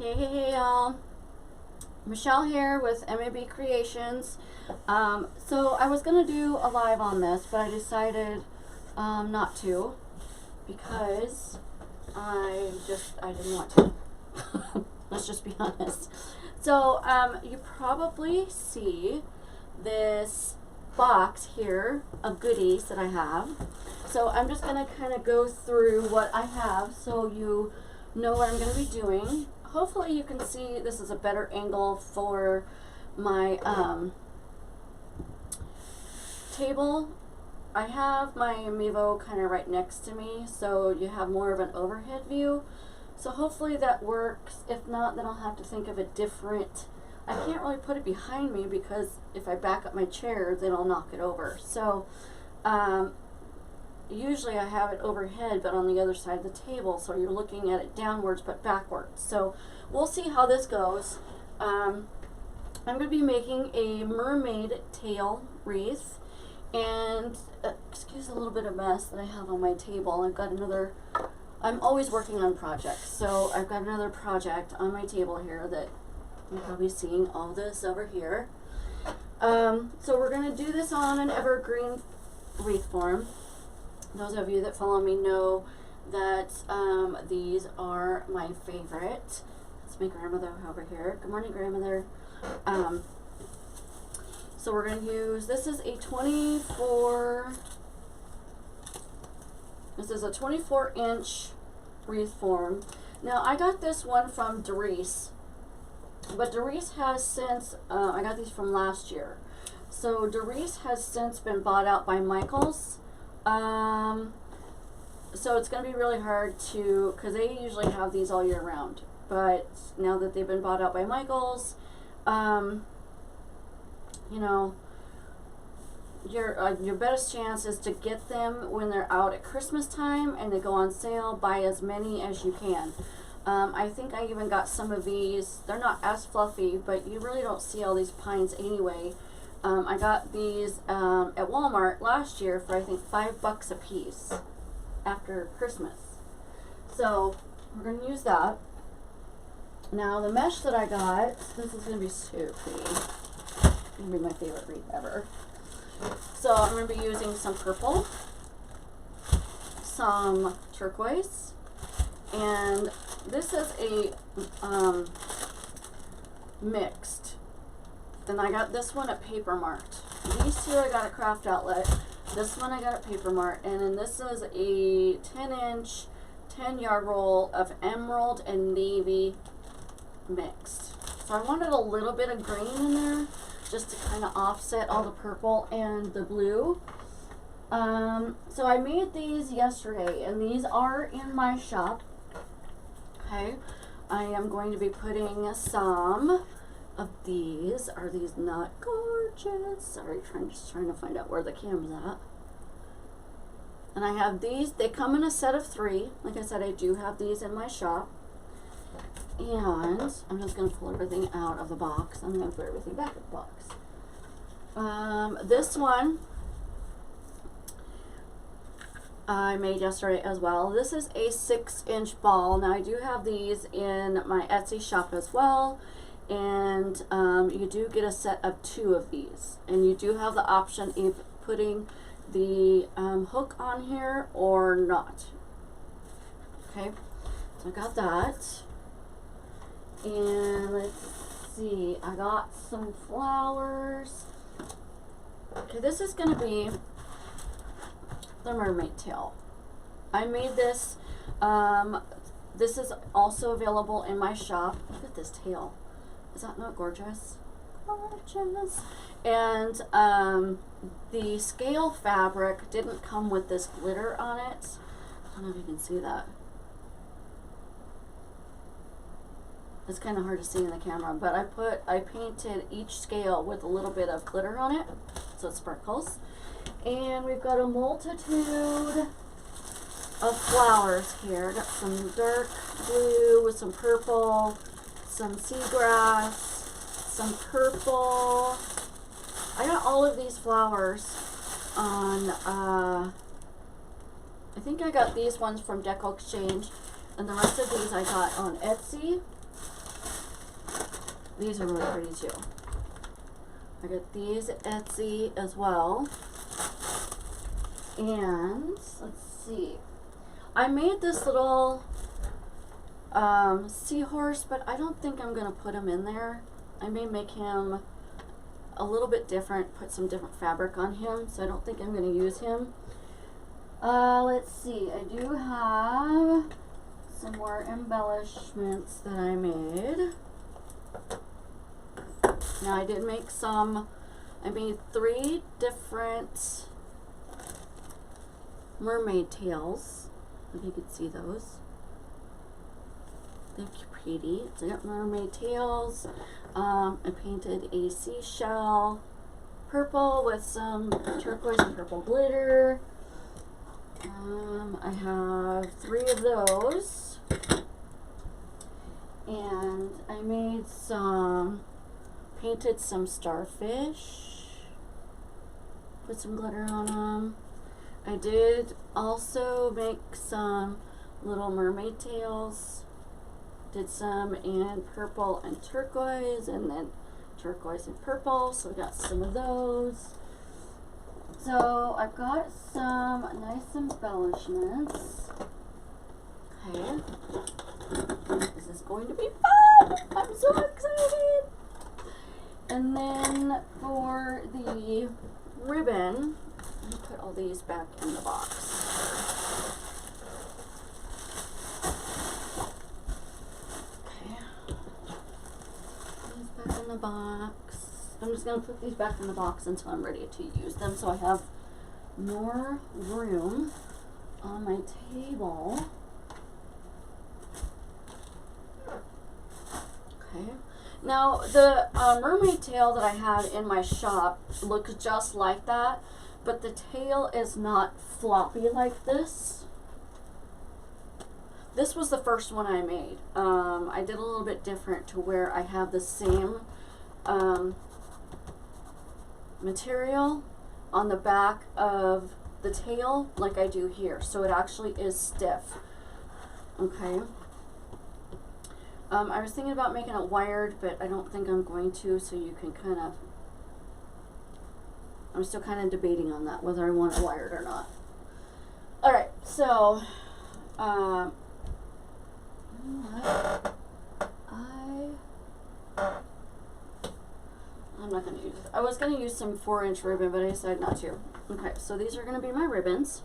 Hey y'all. Michelle here with MAB Creations. So I was gonna do a live on this, but I decided not to because I didn't want to. Let's just be honest. So you probably see this box here of goodies that I have. So I'm just gonna kind of go through what I have so you know what I'm going to be doing. Hopefully you can see this is a better angle for my table. I have my Amiibo kind of right next to me, so you have more of an overhead view. So hopefully that works. If not, then I'll have to think of a different. I can't really put it behind me because if I back up my chair, then I'll knock it over. So usually I have it overhead but on the other side of the table, so you're looking at it downwards but backwards. So we'll see how this goes. I'm going to be making a Mermaid Tail wreath, and excuse a little bit of mess that I have on my table. I've got another, I'm always working on projects, so I've got another project on my table here that you're probably seeing all this over here. So we're going to do this on an evergreen wreath form. Those of you that follow me know that these are my favorite. That's my grandmother over here. Good morning, grandmother. So we're going to use, this is a 24-inch wreath form. Now I got this one from Darice, but Darice has since, I got these from last year. So Darice has since been bought out by Michaels. So it's going to be really hard to, because they usually have these all year round, but now that they've been bought out by Michaels, you know, your best chance is to get them when they're out at Christmas time and they go on sale. Buy as many as you can. I think I even got some of these. They're not as fluffy, but you really don't see all these pines anyway. I got these at Walmart last year for I think $5 a piece after Christmas. So we're going to use that. Now the mesh that I got, this is going to be so pretty. It's going to be my favorite wreath ever. So I'm going to be using some purple, some turquoise, and this is a mixed. And I got this one at Papermart. These two I got at Craft Outlet. This one I got at Papermart. And then this is a 10-inch, 10-yard roll of emerald and navy mixed. So I wanted a little bit of green in there just to kind of offset all the purple and the blue. So I made these yesterday, and these are in my shop. Okay, I am going to be putting some of these. Are these not gorgeous? Sorry, just trying to find out where the camera's at. And I have these. They come in a set of 3. Like I said, I do have these in my shop. And I'm just going to pull everything out of the box. I'm going to put everything back in the box. This one I made yesterday as well. This is a 6-inch ball. Now I do have these in my Etsy shop as well. And you do get a set of 2 of these, and you do have the option of putting the hook on here or not. Okay, so I got that, and let's see, I got some flowers. Okay, this is going to be the Mermaid Tail. I made this. This is also available in my shop. Look at this tail. Is that not gorgeous? Gorgeous. And the scale fabric didn't come with this glitter on it. I don't know if you can see that. It's kind of hard to see in the camera, but I painted each scale with a little bit of glitter on it, so it sparkles. And we've got a multitude of flowers here. Got some dark blue with some purple, some seagrass, some purple. I got all of these flowers on, I think I got these ones from Deco Exchange, and the rest of these I got on Etsy. These are really pretty too. I got these at Etsy as well. And let's see. I made this little seahorse, but I don't think I'm going to put him in there. I may make him a little bit different, put some different fabric on him, so I don't think I'm going to use him. Let's see. I do have some more embellishments that I made. Now I did make some, I made 3 different mermaid tails, if you could see those. They're pretty. So I got mermaid tails. I painted a seashell purple with some turquoise and purple glitter. I have 3 of those. And I made painted some starfish. Put some glitter on them. I did also make some little mermaid tails. Did some in purple and turquoise, and then turquoise and purple, so I got some of those. So I've got some nice embellishments. Okay. This is going to be fun! I'm so excited! And then for the ribbon, let me put all these back in the box. Okay. These back in the box. I'm just going to put these back in the box until I'm ready to use them, so I have more room on my table. Okay. Now, the mermaid tail that I had in my shop looks just like that, but the tail is not floppy like this. This was the first one I made. I did a little bit different to where I have the same material on the back of the tail like I do here. So it actually is stiff. Okay. I was thinking about making it wired, but I don't think I'm going to, so you can kind of, I'm still kind of debating on that, whether I want it wired or not. Alright, so, I'm not going to use it. I was going to use some 4-inch ribbon, but I decided not to. Okay, so these are going to be my ribbons.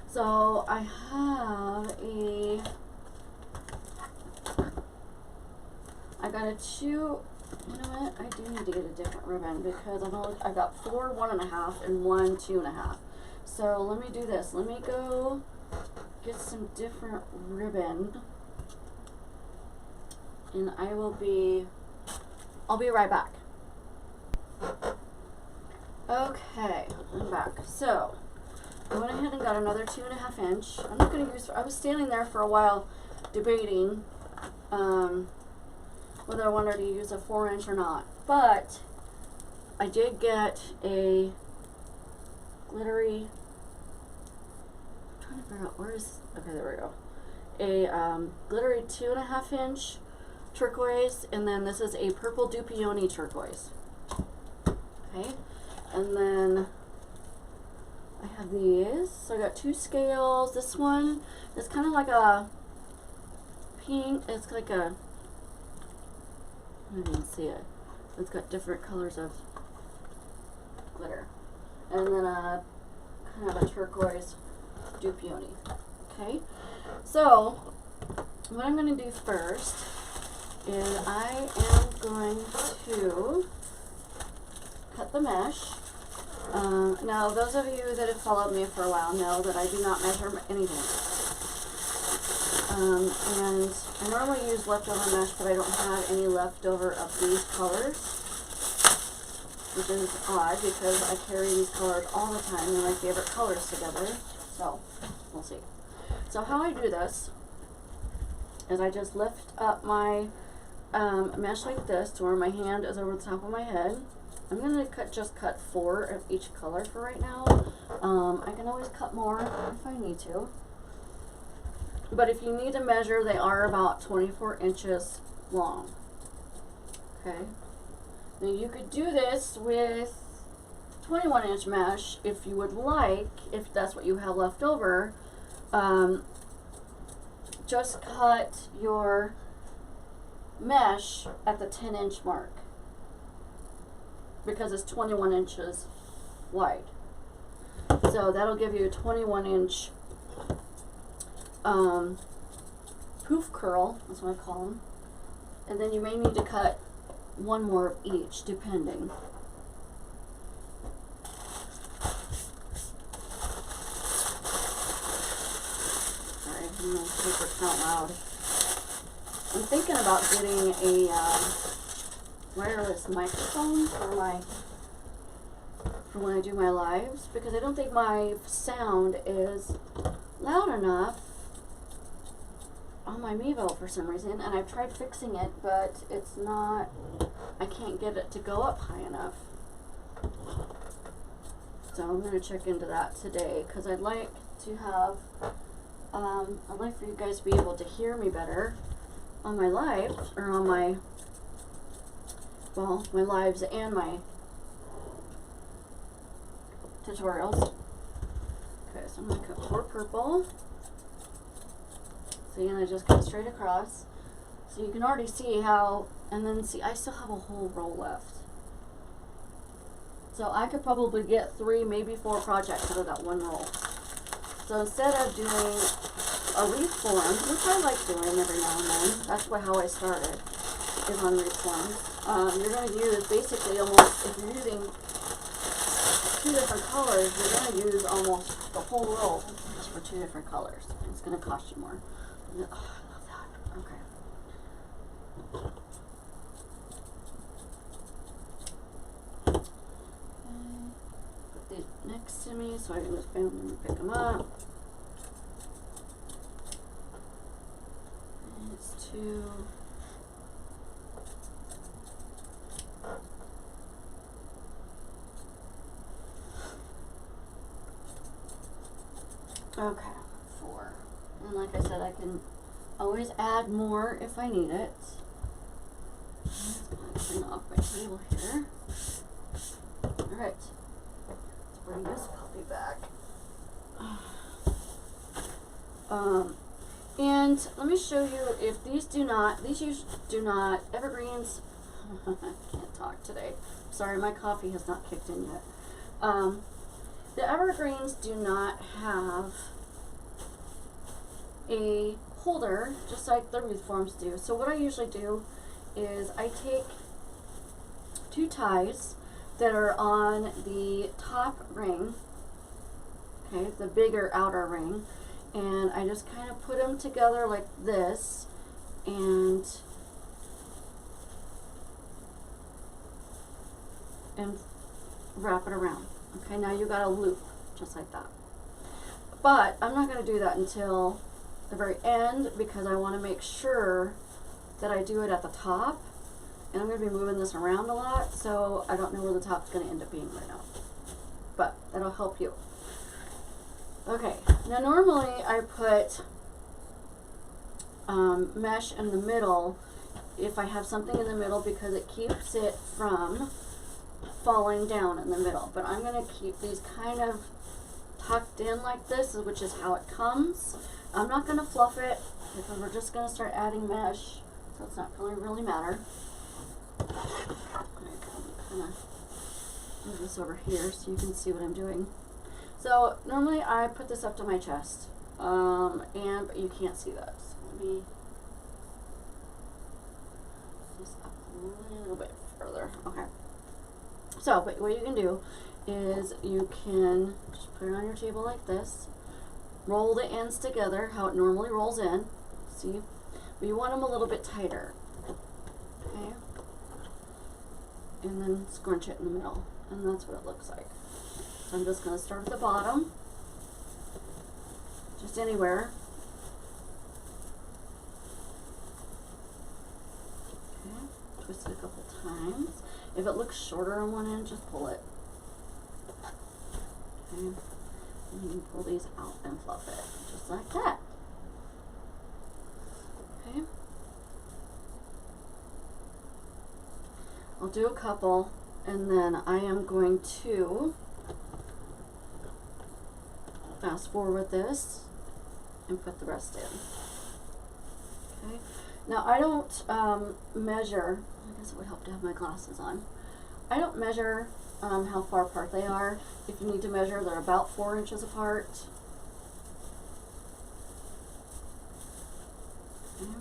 So, I have I got a 2, you know what, I do need to get a different ribbon because I got 4 1.5 and 1 2.5. So let me do this. Let me go get some different ribbon, and I'll be right back. Okay, I'm back. So I went ahead and got another 2.5 inch. I'm not going to use, I was standing there for a while debating whether I wanted to use a 4-inch or not. But I did get a glittery, I'm trying to figure out where is, okay, there we go. A glittery 2.5 inch turquoise, and then this is a purple Dupioni turquoise. Okay, and then I have these. So I got 2 scales. This one is kind of like a pink, it's like a, I didn't see it. It's got different colors of glitter. And then a kind of a turquoise Dupioni. Okay, so what I'm going to do first is I am going to cut the mesh. Now, those of you that have followed me for a while know that I do not measure anything. And I normally use leftover mesh, but I don't have any leftover of these colors, which is odd because I carry these colors all the time. They're my favorite colors together, so we'll see. So how I do this is I just lift up my mesh like this to where my hand is over the top of my head. I'm going to just cut 4 of each color for right now. I can always cut more if I need to. But if you need to measure, they are about 24 inches long. Okay. Now you could do this with 21-inch mesh if you would like, if that's what you have left over. Just cut your mesh at the 10-inch mark because it's 21 inches wide. So that'll give you a 21-inch poof curl, that's what I call them. And then you may need to cut one more of each, depending. Sorry, I'm going to paper count loud. I'm thinking about getting a wireless microphone for when I do my lives, because I don't think my sound is loud enough on my Mevo for some reason, and I've tried fixing it, but it's not, I can't get it to go up high enough. So I'm going to check into that today, because I'd like to have, I'd like for you guys to be able to hear me better on my live, or on my, well, my lives and my tutorials. Okay, so I'm going to cut 4 purple. See, and I just cut straight across. So you can already see how, and then see, I still have a whole row left. So I could probably get 3, maybe 4 projects out of that one roll. So instead of doing a wreath form, which I like doing every now and then, that's how I started, is on wreath forms. You're going to use basically almost, if you're using 2 different colors, you're going to use almost the whole roll just for 2 different colors. It's going to cost you more. Oh, I love that. Okay. Put these next to me so I can just bend them and pick them up. And it's 2. Okay, 4. And like I said, I can always add more if I need it. Let's bring off my table here. Alright, let's bring this puppy back. And let me show you if these usually do not, evergreens, I can't talk today. Sorry, my coffee has not kicked in yet. The evergreens do not have a holder, just like the wreath forms do. So what I usually do is I take 2 ties that are on the top ring, okay, the bigger outer ring, and I just kind of put them together like this, and wrap it around. Okay, now you got a loop, just like that. But I'm not going to do that until the very end, because I want to make sure that I do it at the top. And I'm going to be moving this around a lot, so I don't know where the top's going to end up being right now. But that'll help you. Okay, now normally I put mesh in the middle if I have something in the middle, because it keeps it from falling down in the middle. But I'm going to keep these kind of tucked in like this, which is how it comes. I'm not going to fluff it, because we're just going to start adding mesh, so it's not going to really matter. I'm kind of move this over here so you can see what I'm doing. So normally I put this up to my chest, but you can't see that. So let me just up a little bit further. Okay. So, but what you can do is you can just put it on your table like this, roll the ends together how it normally rolls in, see? But you want them a little bit tighter, okay? And then scrunch it in the middle, and that's what it looks like. So I'm just going to start at the bottom, just anywhere. Okay, twist it a couple times. If it looks shorter on one end, just pull it. Okay, and you can pull these out and fluff it, just like that. Okay. I'll do a couple, and then I am going to fast forward this and put the rest in. Okay. Now I don't measure. I guess it would help to have my glasses on. I don't measure how far apart they are. If you need to measure, they're about 4 inches apart. Okay.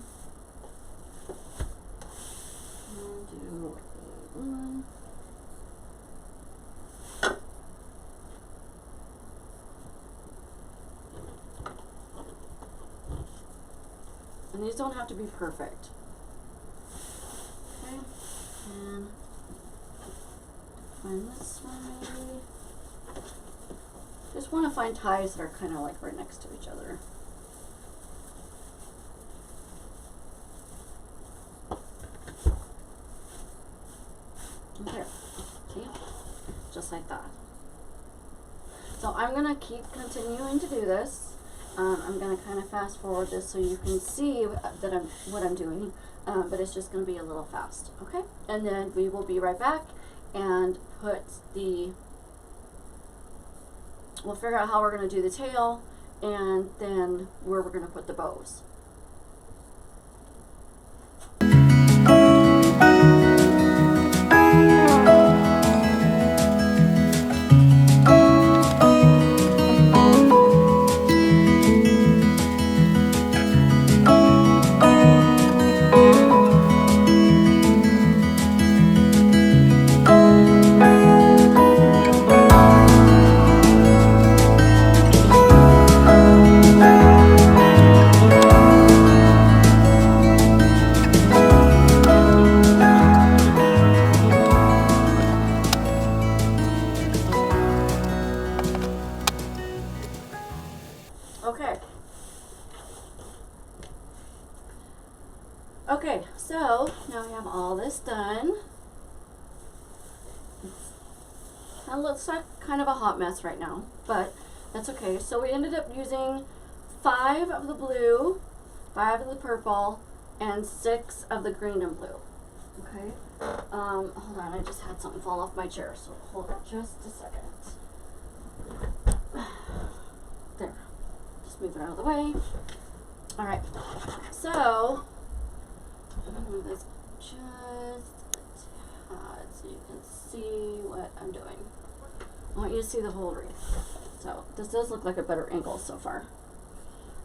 And do a 1. And these don't have to be perfect. Okay, and find this one maybe. Just want to find ties that are kind of like right next to each other. And there, see? Just like that. So I'm going to keep continuing to do this. I'm going to kind of fast forward this so you can see that what I'm doing, but it's just going to be a little fast, okay? And then we will be right back and we'll figure out how we're going to do the tail and then where we're going to put the bows. Okay, so now we have all this done. It looks like kind of a hot mess right now, but that's okay. So we ended up using 5 of the blue, 5 of the purple, and 6 of the green and blue. Okay. Hold on, I just had something fall off my chair, so hold on just a second. There. Just move it out of the way. All right. So move this just a tad so you can see what I'm doing. I want you to see the whole wreath. So this does look like a better angle so far.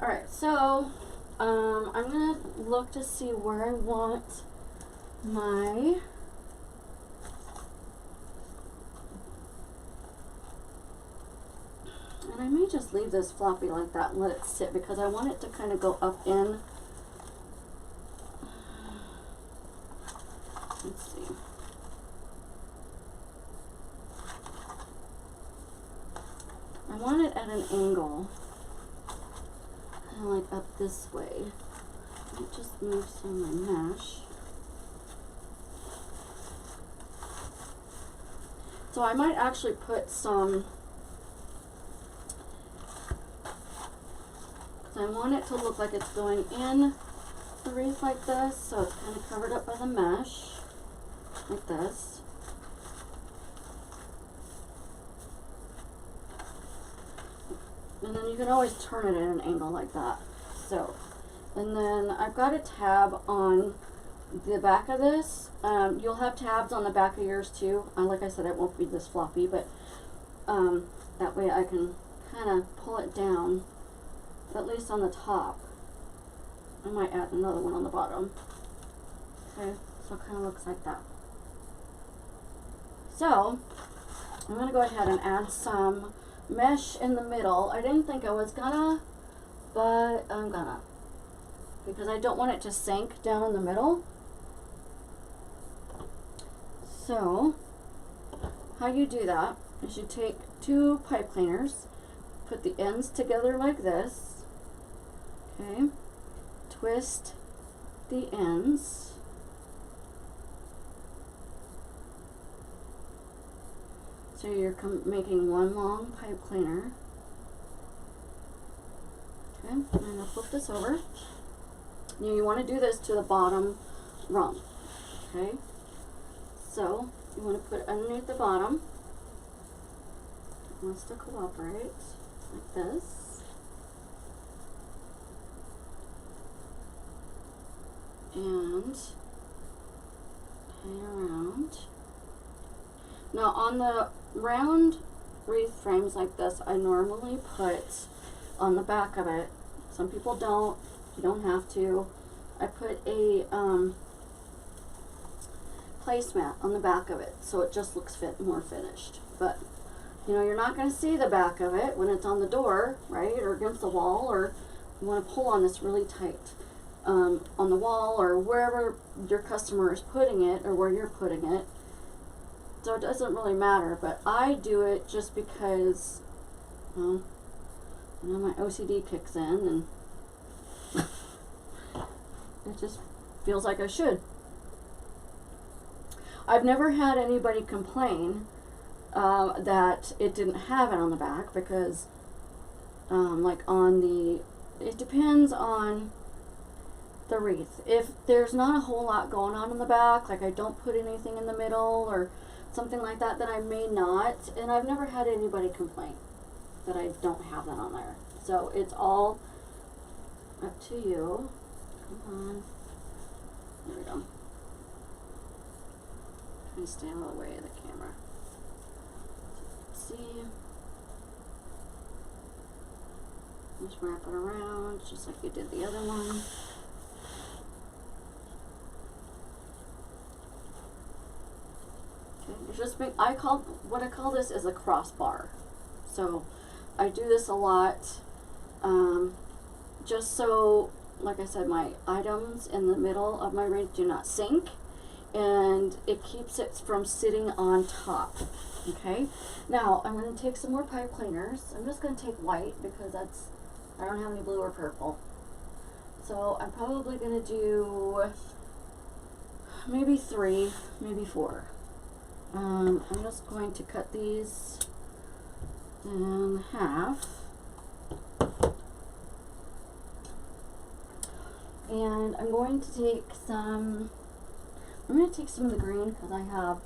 Alright, so I'm going to look to see where I want my and I may just leave this floppy like that and let it sit because I want it to kind of go up in. Let's see. I want it at an angle, kind of like up this way. I'll just move some of my mesh. So I might actually put some, because I want it to look like it's going in the wreath like this, so it's kind of covered up by the mesh. Like this. And then you can always turn it at an angle like that. So, and then I've got a tab on the back of this. You'll have tabs on the back of yours too. Like I said, it won't be this floppy, but that way I can kind of pull it down, at least on the top. I might add another one on the bottom. Okay, so it kind of looks like that. So, I'm going to go ahead and add some mesh in the middle. I didn't think I was gonna, but I'm gonna. Because I don't want it to sink down in the middle. So, how you do that is you take 2 pipe cleaners, put the ends together like this, okay, twist the ends. So you're making one long pipe cleaner. Okay, and I'm going to flip this over. Now you want to do this to the bottom rung. Okay, So you want to put it underneath the bottom. It wants to cooperate like this. And tie it around. Now on the round wreath frames like this, I normally put on the back of it. Some people don't. You don't have to. I put a placemat on the back of it, so it just looks more finished. But you know, you're not going to see the back of it when it's on the door, right, or against the wall, or you want to pull on this really tight on the wall or wherever your customer is putting it or where you're putting it. So it doesn't really matter, but I do it just because, well, you know, my OCD kicks in and it just feels like I should. I've never had anybody complain that it didn't have it on the back because, like on the, it depends on the wreath. If there's not a whole lot going on in the back, like I don't put anything in the middle or something like that, then I may not. And I've never had anybody complain that I don't have that on there. So it's all up to you. Come on. There we go. Trying to stay out of the way of the camera. See. Just wrap it around just like you did the other one. Okay, you just make, what I call this is a crossbar. So I do this a lot, just so, like I said, my items in the middle of my wreath do not sink, and it keeps it from sitting on top. Okay, now I'm going to take some more pipe cleaners. I'm just going to take white because I don't have any blue or purple. So I'm probably going to do maybe 3, maybe 4. I'm just going to cut these in half. And I'm going to take some of the green because I have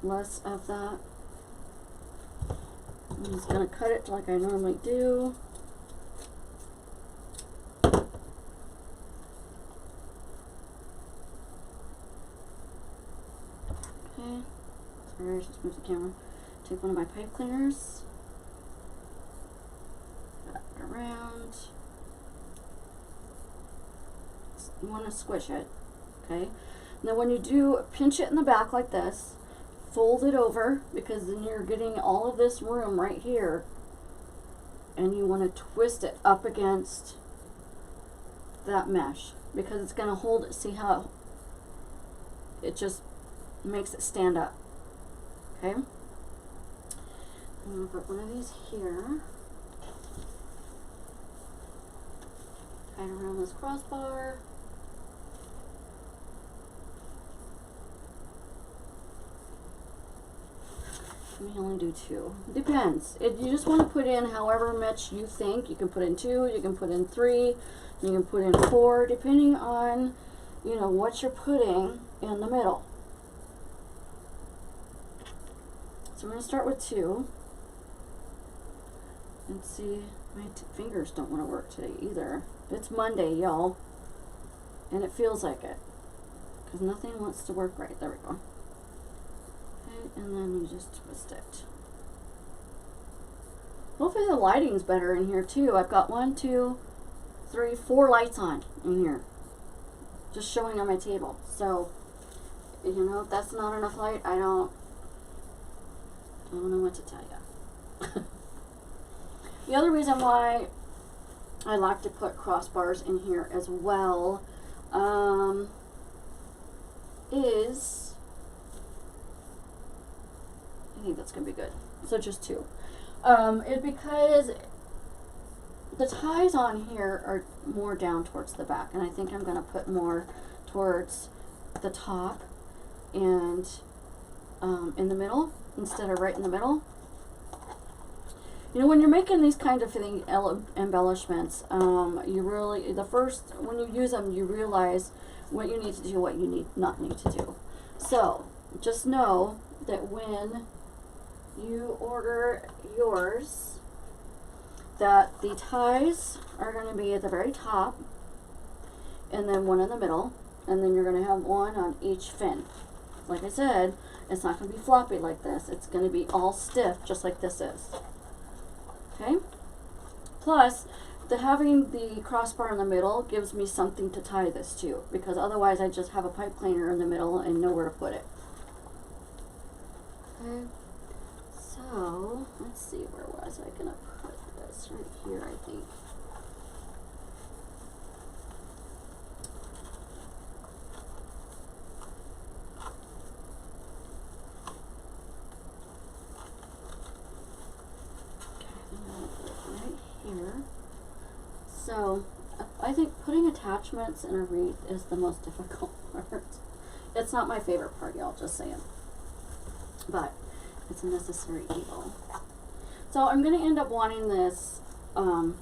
less of that. I'm just going to cut it like I normally do. Okay, sorry, just move the camera. Take one of my pipe cleaners, wrap it around. You want to squish it, okay? Now when you do, pinch it in the back like this, fold it over, because then you're getting all of this room right here, and you want to twist it up against that mesh, because it's going to hold it. See how it just makes it stand up, okay? I'm going to put one of these here, tie it around this crossbar. Let me only do 2. Depends. You just want to put in however much you think. You can put in 2, you can put in 3, you can put in 4, depending on, you know, what you're putting in the middle. So I'm going to start with 2. Let's see, my fingers don't want to work today either. It's Monday, y'all, and it feels like it, because nothing wants to work right. There we go. And then you just twist it. Hopefully the lighting's better in here too. I've got 1, 2, 3, 4 lights on in here, just showing on my table. So, you know, if that's not enough light, I don't know what to tell you. The other reason why I like to put crossbars in here as well is, I think that's going to be good. So just 2. It's because the ties on here are more down towards the back, and I think I'm going to put more towards the top and in the middle instead of right in the middle. You know, when you're making these kind of embellishments, you really, when you use them, you realize what you need to do, what you not need to do. So just know that when you order yours, that the ties are going to be at the very top, and then one in the middle, and then you're going to have one on each fin. Like I said, it's not going to be floppy like this. It's going to be all stiff, just like this is. Okay? Plus, having the crossbar in the middle gives me something to tie this to, because otherwise I just have a pipe cleaner in the middle and nowhere to put it. Okay? So, let's see, where was I going to put this? Right here, I think. So, I think putting attachments in a wreath is the most difficult part. It's not my favorite part, y'all, just saying. But, it's a necessary evil. So, I'm going to end up wanting this, I'm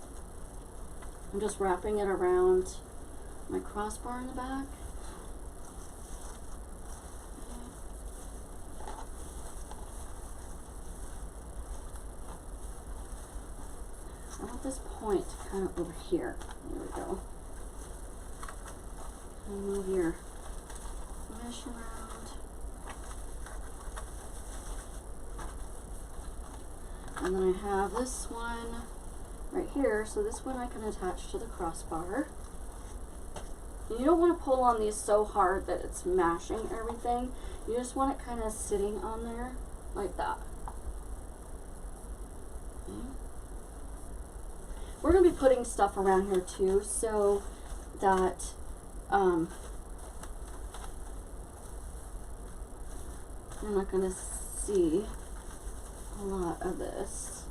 just wrapping it around my crossbar in the back. I want this point kind of over here. There we go. And move your mesh around. And then I have this one right here. So this one I can attach to the crossbar. And you don't want to pull on these so hard that it's mashing everything. You just want it kind of sitting on there like that. Okay. We're going to be putting stuff around here too, so that you're not going to see a lot of this.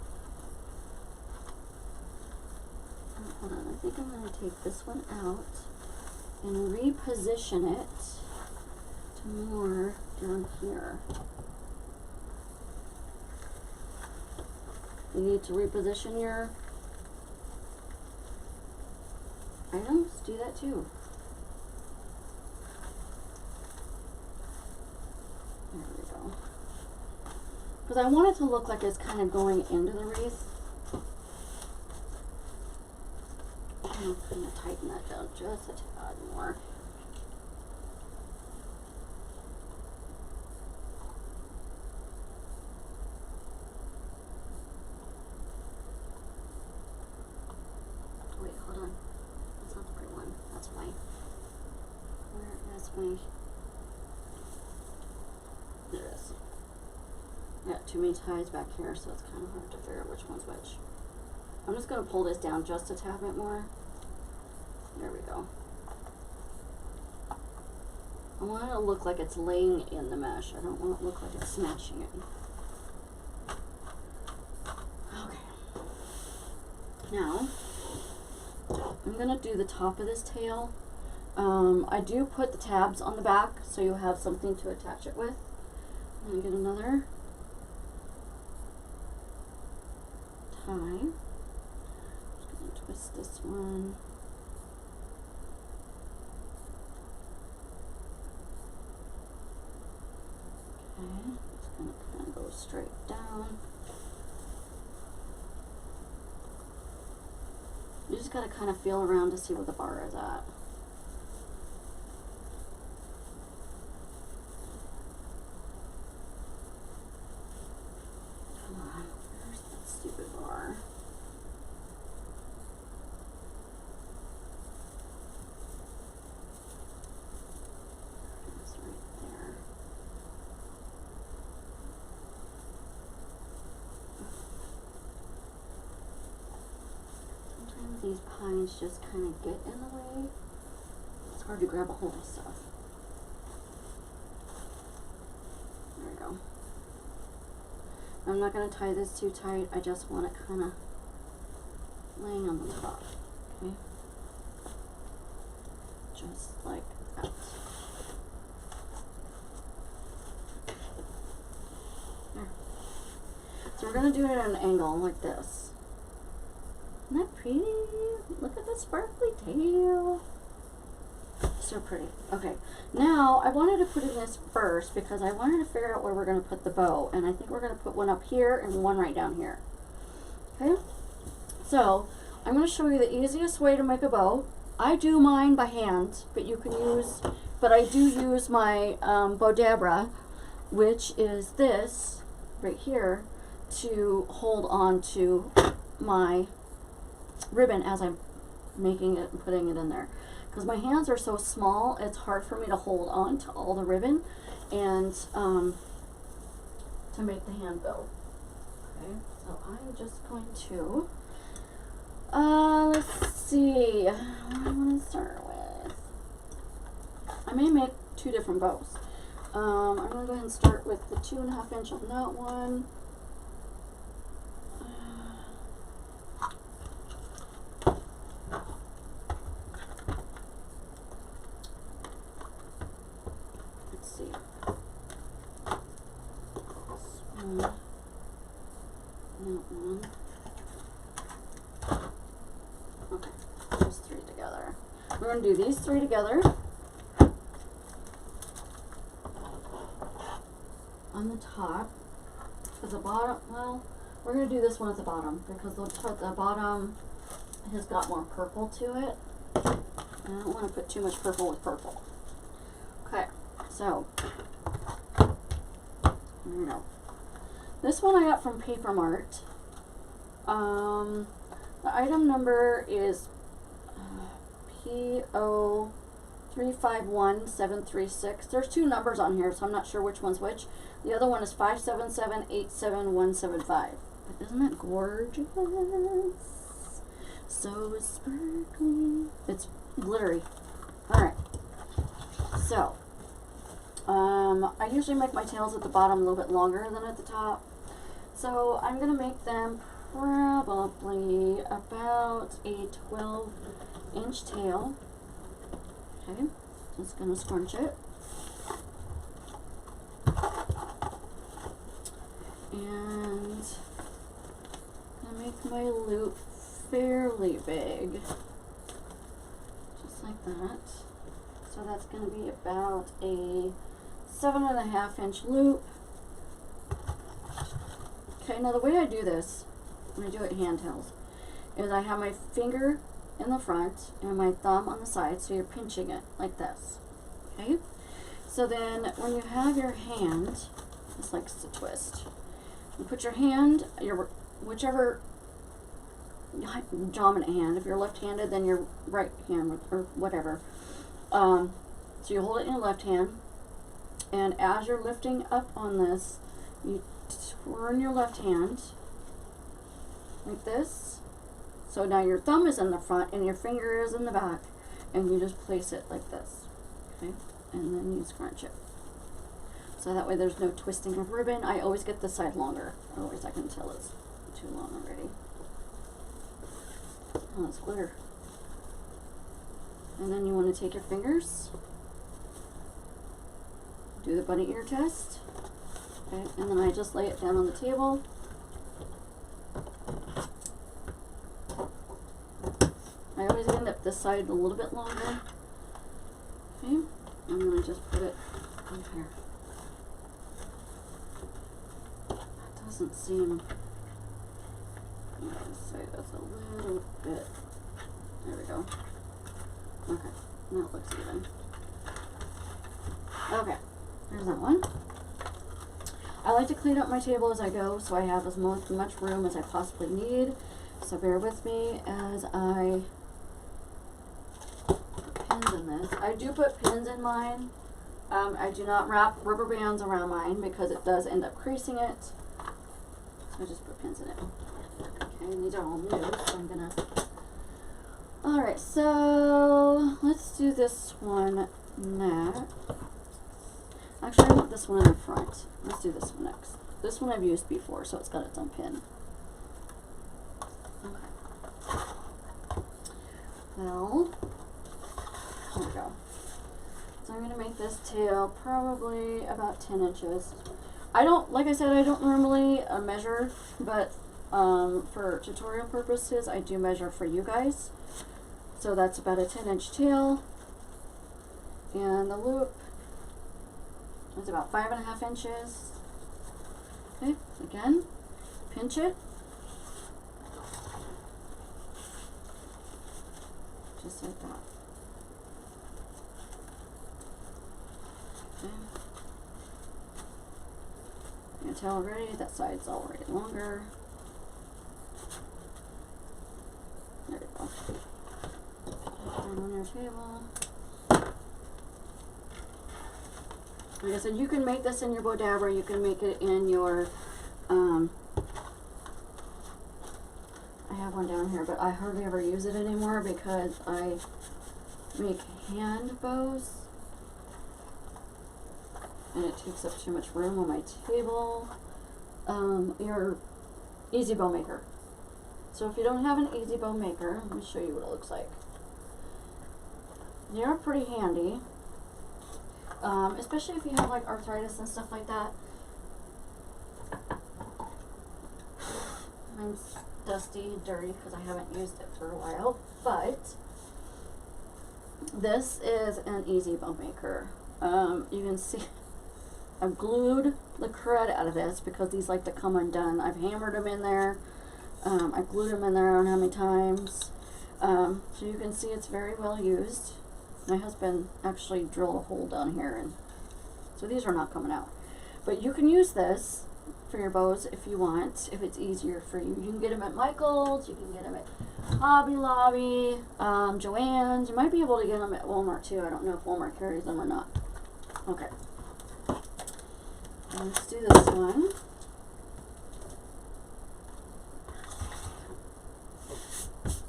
Hold on, I think I'm going to take this one out and reposition it to more down here. You need to reposition your items, do that too. There we go. Because I want it to look like it's kind of going into the wreath. I'm going to tighten that down just a tad more. Wait, hold on. That's not the right one. That's fine. Where is my... There it is. I got too many ties back here, so it's kind of hard to figure out which one's which. I'm just going to pull this down just a tad bit more. There we go. I want it to look like it's laying in the mesh. I don't want it to look like it's smashing it. Okay. Now, I'm going to do the top of this tail. I do put the tabs on the back so you have something to attach it with. I'm going to get another tie. I'm just going to twist this one. Okay, it's going to kind of go straight down. You just got to kind of feel around to see where the bar is at. Come on, where's that stupid bar? It's right there. Sometimes these pines just kind of get in the way. It's hard to grab a hold of stuff. There we go. I'm not going to tie this too tight. I just want it kind of laying on the top. Okay? Just like that. There. So we're going to do it at an angle like this. Isn't that pretty? Look at the sparkly tail. so pretty. Okay, now I wanted to put in this first because I wanted to figure out where we're going to put the bow, and I think we're going to put one up here and one right down here. Okay, so I'm going to show you the easiest way to make a bow. I do mine by hand, but you can use, but I do use my Bodabra, which is this right here, to hold on to my ribbon as I'm making it and putting it in there. Because my hands are so small, it's hard for me to hold on to all the ribbon and to make the hand bow. Okay, so I'm just going to, let's see, what do I want to start with? I may make two different bows. I'm going to go ahead and start with the 2.5 inch on that one. Let's see. This one. That one. Okay, there's 3 together. We're going to do these 3 together. On the top, because the bottom, well, we're going to do this one at the bottom because the bottom has got more purple to it. I don't want to put too much purple with purple. Okay, so, there we go. This one I got from Papermart. The item number is PO 351736. There's 2 numbers on here, so I'm not sure which one's which. The other one is 577-87175. But isn't that gorgeous? So sparkly. It's glittery. Alright. So, I usually make my tails at the bottom a little bit longer than at the top. So I'm going to make them probably about a 12-inch tail. Okay, just going to scrunch it. And I'm going to make my loop fairly big. Just like that. So that's going to be about a 7.5-inch loop. Okay, now the way I do this, when I do it hand tails, is I have my finger in the front and my thumb on the side, so you're pinching it like this. Okay? So then when you have your hand, this likes to twist. You put your hand, your whichever dominant hand, if you're left-handed, then your right hand, or whatever. So you hold it in your left hand, and as you're lifting up on this, you turn your left hand like this. So now your thumb is in the front and your finger is in the back, and you just place it like this. Okay, and then you scrunch it. So that way there's no twisting of ribbon. I always get this side longer, otherwise I can tell it's too long already. Oh, it's glitter. And then you want to take your fingers, do the bunny ear test. Okay, and then I just lay it down on the table. I always end up this side a little bit longer. Okay, and then I just put it in here. That doesn't seem, I'm going to say that's a little bit, there we go. Okay, now it looks even. Okay, there's that one. I like to clean up my table as I go, so I have as much room as I possibly need. So bear with me as I put pins in this. I do put pins in mine. I do not wrap rubber bands around mine because it does end up creasing it. So I just put pins in it. Okay, and these are all new, so I'm gonna... Alright, so let's do this one next. Actually, I want this one in the front. Let's do this one next. This one I've used before, so it's got its own pin. Okay. Well, there we go. So I'm going to make this tail probably about 10 inches. I don't, like I said, I don't normally measure, but for tutorial purposes, I do measure for you guys. So that's about a 10-inch tail. loop. It's about 5.5 inches. Okay, again, pinch it. Just like that. Okay. You can tell already that side's already longer. There you go. Put it on your table. Like I said, you can make this in your Bodabra, you can make it in your, I have one down here, but I hardly ever use it anymore because I make hand bows, and it takes up too much room on my table. Your easy bow maker. So if you don't have an easy bow maker, let me show you what it looks like. They're pretty handy. Especially if you have like arthritis and stuff like that. Mine's dusty, dirty, because I haven't used it for a while, but this is an easy bow maker. You can see I've glued the crud out of this because these like to come undone. I've hammered them in there. I glued them in there I don't know how many times. So you can see it's very well used. My husband actually drilled a hole down here, and so these are not coming out. But you can use this for your bows if you want, if it's easier for you. You can get them at Michael's, you can get them at Hobby Lobby, Joann's. You might be able to get them at Walmart too. I don't know if Walmart carries them or not. Okay. Let's do this one.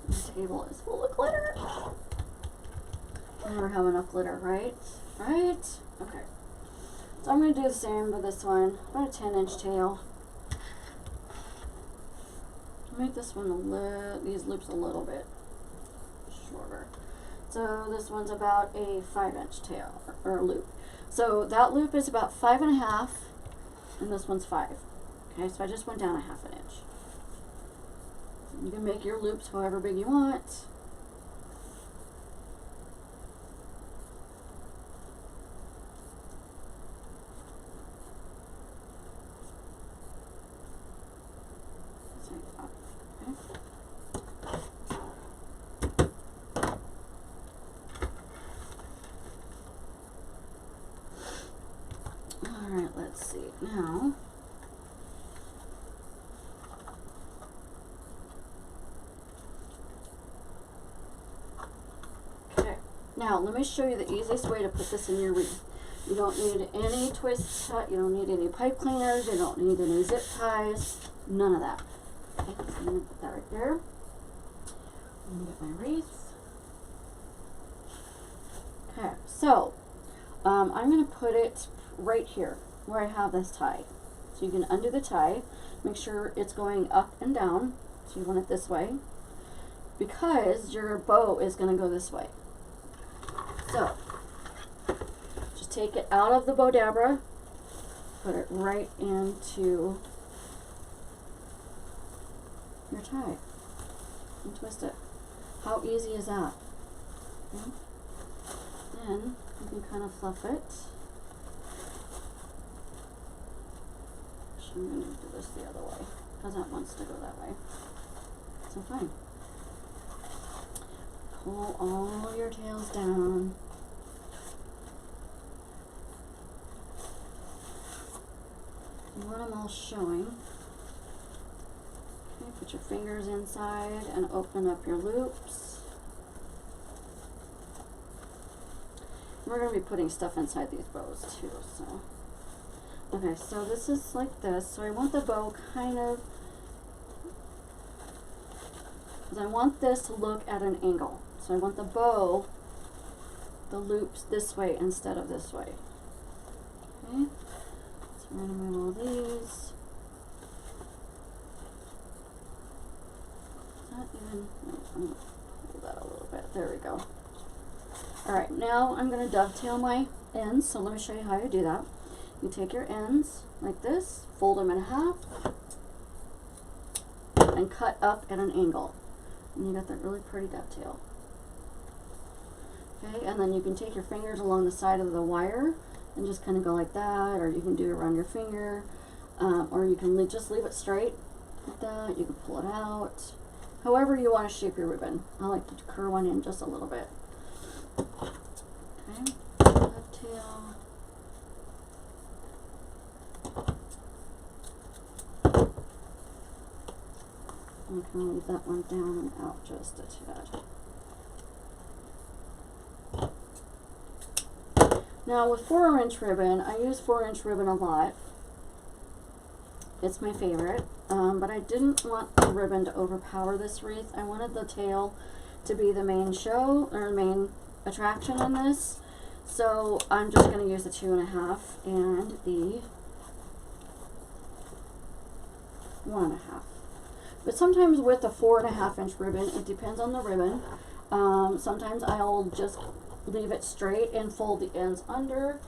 The table is full of glitter. I never have enough glitter, right? Right? Okay. So I'm going to do the same with this one. About a 10-inch tail. I'll make this one these loops a little bit shorter. So this one's about a 5-inch tail or loop. So that loop is about 5.5, and this one's 5. Okay, so I just went down a 1/2 inch. You can make your loops however big you want. Alright, let's see. Now, okay. Now, let me show you the easiest way to put this in your wreath. You don't need any twist cut, you don't need any pipe cleaners, you don't need any zip ties, none of that. Okay, so I'm going to put that right there. I'm going to get my wreath. Okay, so I'm going to put it right here where I have this tie. So you can undo the tie, make sure it's going up and down. So you want it this way because your bow is going to go this way. So just take it out of the Bodabra, put it right into your tie and twist it. How easy is that? Okay. Then you can kind of fluff it. Actually, I'm going to do this the other way because that wants to go that way. So fine. Pull all your tails down. You want them all showing. Okay, put your fingers inside and open up your loops. We're going to be putting stuff inside these bows too, so. Okay, so this is like this. So I want the bow kind of, because I want this to look at an angle. So I want the bow, the loops this way instead of this way. Okay, so we're going to move all these. Is that even, no, I'm going to hold that a little bit. There we go. Alright, now I'm going to dovetail my ends, so let me show you how you do that. You take your ends like this, fold them in half, and cut up at an angle. And you got that really pretty dovetail. Okay, and then you can take your fingers along the side of the wire and just kind of go like that, or you can do it around your finger, or you can just leave it straight like that. You can pull it out. However you want to shape your ribbon. I like to curl one in just a little bit. Okay, dovetail. I'm going to leave that one down and out just a tad. Now with 4-inch ribbon, I use 4-inch ribbon a lot. It's my favorite, but I didn't want the ribbon to overpower this wreath. I wanted the tail to be the main show, or main attraction in this. So I'm just going to use the 2.5 and the 1.5. But sometimes with the 4.5-inch ribbon, it depends on the ribbon. Sometimes I'll just leave it straight and fold the ends under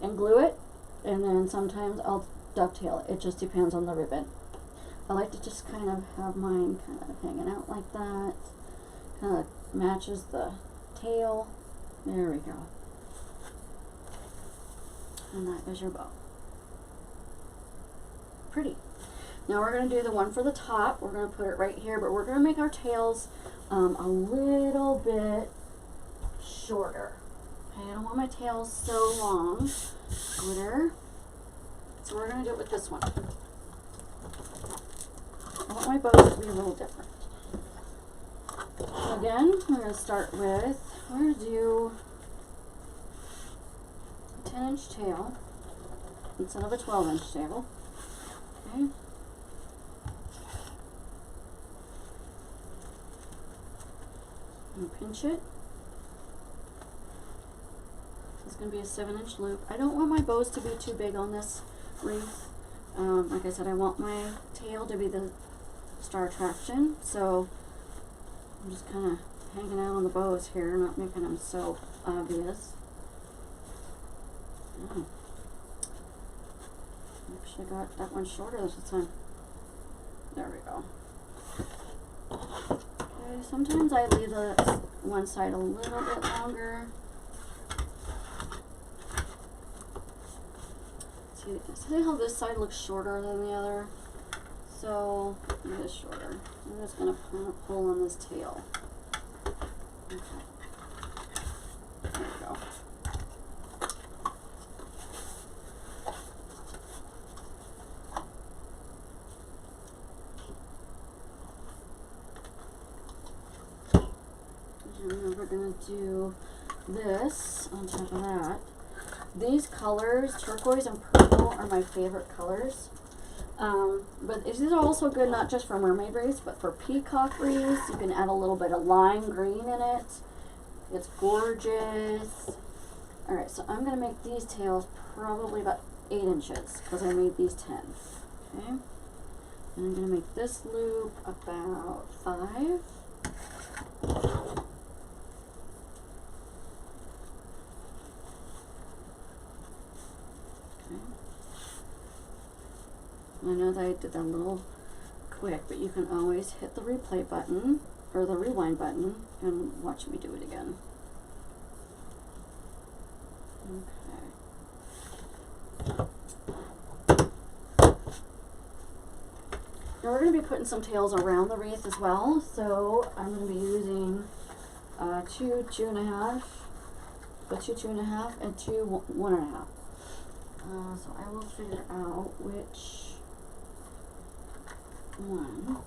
and glue it. And then sometimes I'll dovetail it. It just depends on the ribbon. I like to just kind of have mine kind of hanging out like that. Kind of matches the tail. There we go. And that is your bow. Pretty. Now we're going to do the one for the top. We're going to put it right here, but we're going to make our tails a little bit shorter. Okay, I don't want my tails so long. Glitter. So we're going to do it with this one. I want my bows to be a little different. So again, we're going to start with, we're going to do a 10-inch tail instead of a 12-inch tail. Okay. And pinch it. This is going to be a 7-inch loop. I don't want my bows to be too big on this wreath. Like I said, I want my tail to be the star attraction, so I'm just kind of hanging out on the bows here, not making them so obvious. Oh. Actually got that one shorter this time. There we go. Okay, sometimes I leave the one side a little bit longer. See how this side looks shorter than the other? So, it is shorter. I'm just going to pull on this tail. Okay. There we go. And we're going to do this on top of that. These colors, turquoise and purple, are my favorite colors. But these are also good not just for mermaid wreaths, but for peacock wreaths. You can add a little bit of lime green in it. It's gorgeous. Alright, so I'm going to make these tails probably about 8 inches because I made these 10. Okay? And I'm going to make this loop about 5. I know that I did that a little quick, but you can always hit the replay button or the rewind button and watch me do it again. Okay. Now we're going to be putting some tails around the wreath as well, so I'm going to be using 2 2.5, but 2 2.5, and 2 1.5. So I will figure out which one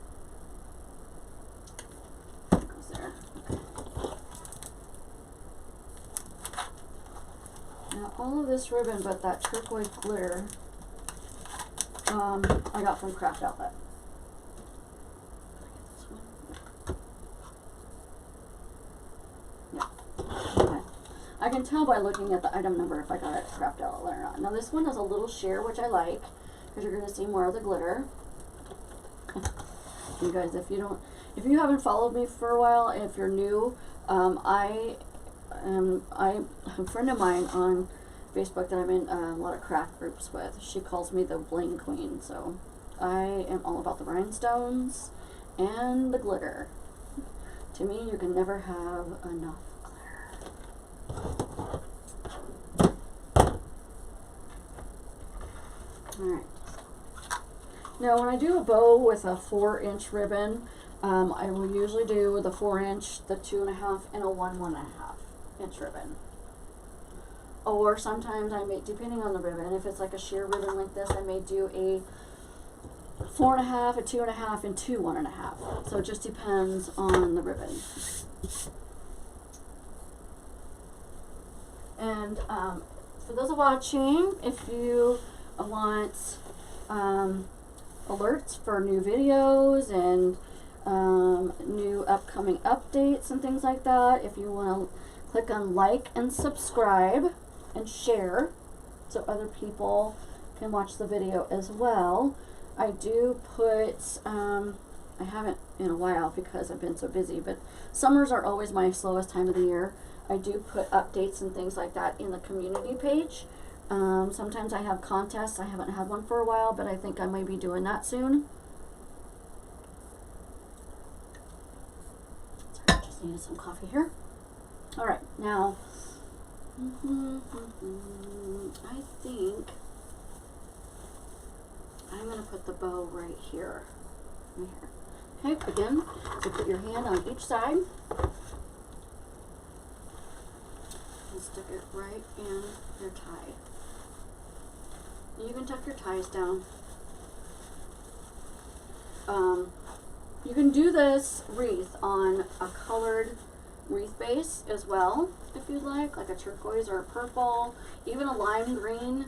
goes there. Okay. Now all of this ribbon but that turquoise glitter I got from Craft Outlet. Yeah. Okay. I can tell by looking at the item number if I got it Craft Outlet or not. Now this one has a little sheer, which I like, because you're going to see more of the glitter. You guys, if you haven't followed me for a while, if you're new, I a friend of mine on Facebook that I'm in a lot of craft groups with, she calls me the bling queen, so I am all about the rhinestones and the glitter. To me, you can never have enough glitter. Now when I do a bow with a 4-inch ribbon, I will usually do the 4-inch, the 2.5, and a 1.5 inch ribbon. Or sometimes I may, depending on the ribbon, if it's like a sheer ribbon like this, I may do a 4.5, a 2.5, and 2 1.5. So it just depends on the ribbon. And for those watching, if you want alerts for new videos and new upcoming updates and things like that, if you want to click on like and subscribe and share so other people can watch the video as well. I do put, I haven't in a while because I've been so busy, but summers are always my slowest time of the year. I do put updates and things like that in the community page. Sometimes I have contests. I haven't had one for a while, but I think I may be doing that soon. Sorry, I just needed some coffee here. All right, now, I think I'm going to put the bow right here. Okay, again, so put your hand on each side and stick it right in your tie. You can tuck your ties down. You can do this wreath on a colored wreath base as well, if you'd like a turquoise or a purple, even a lime green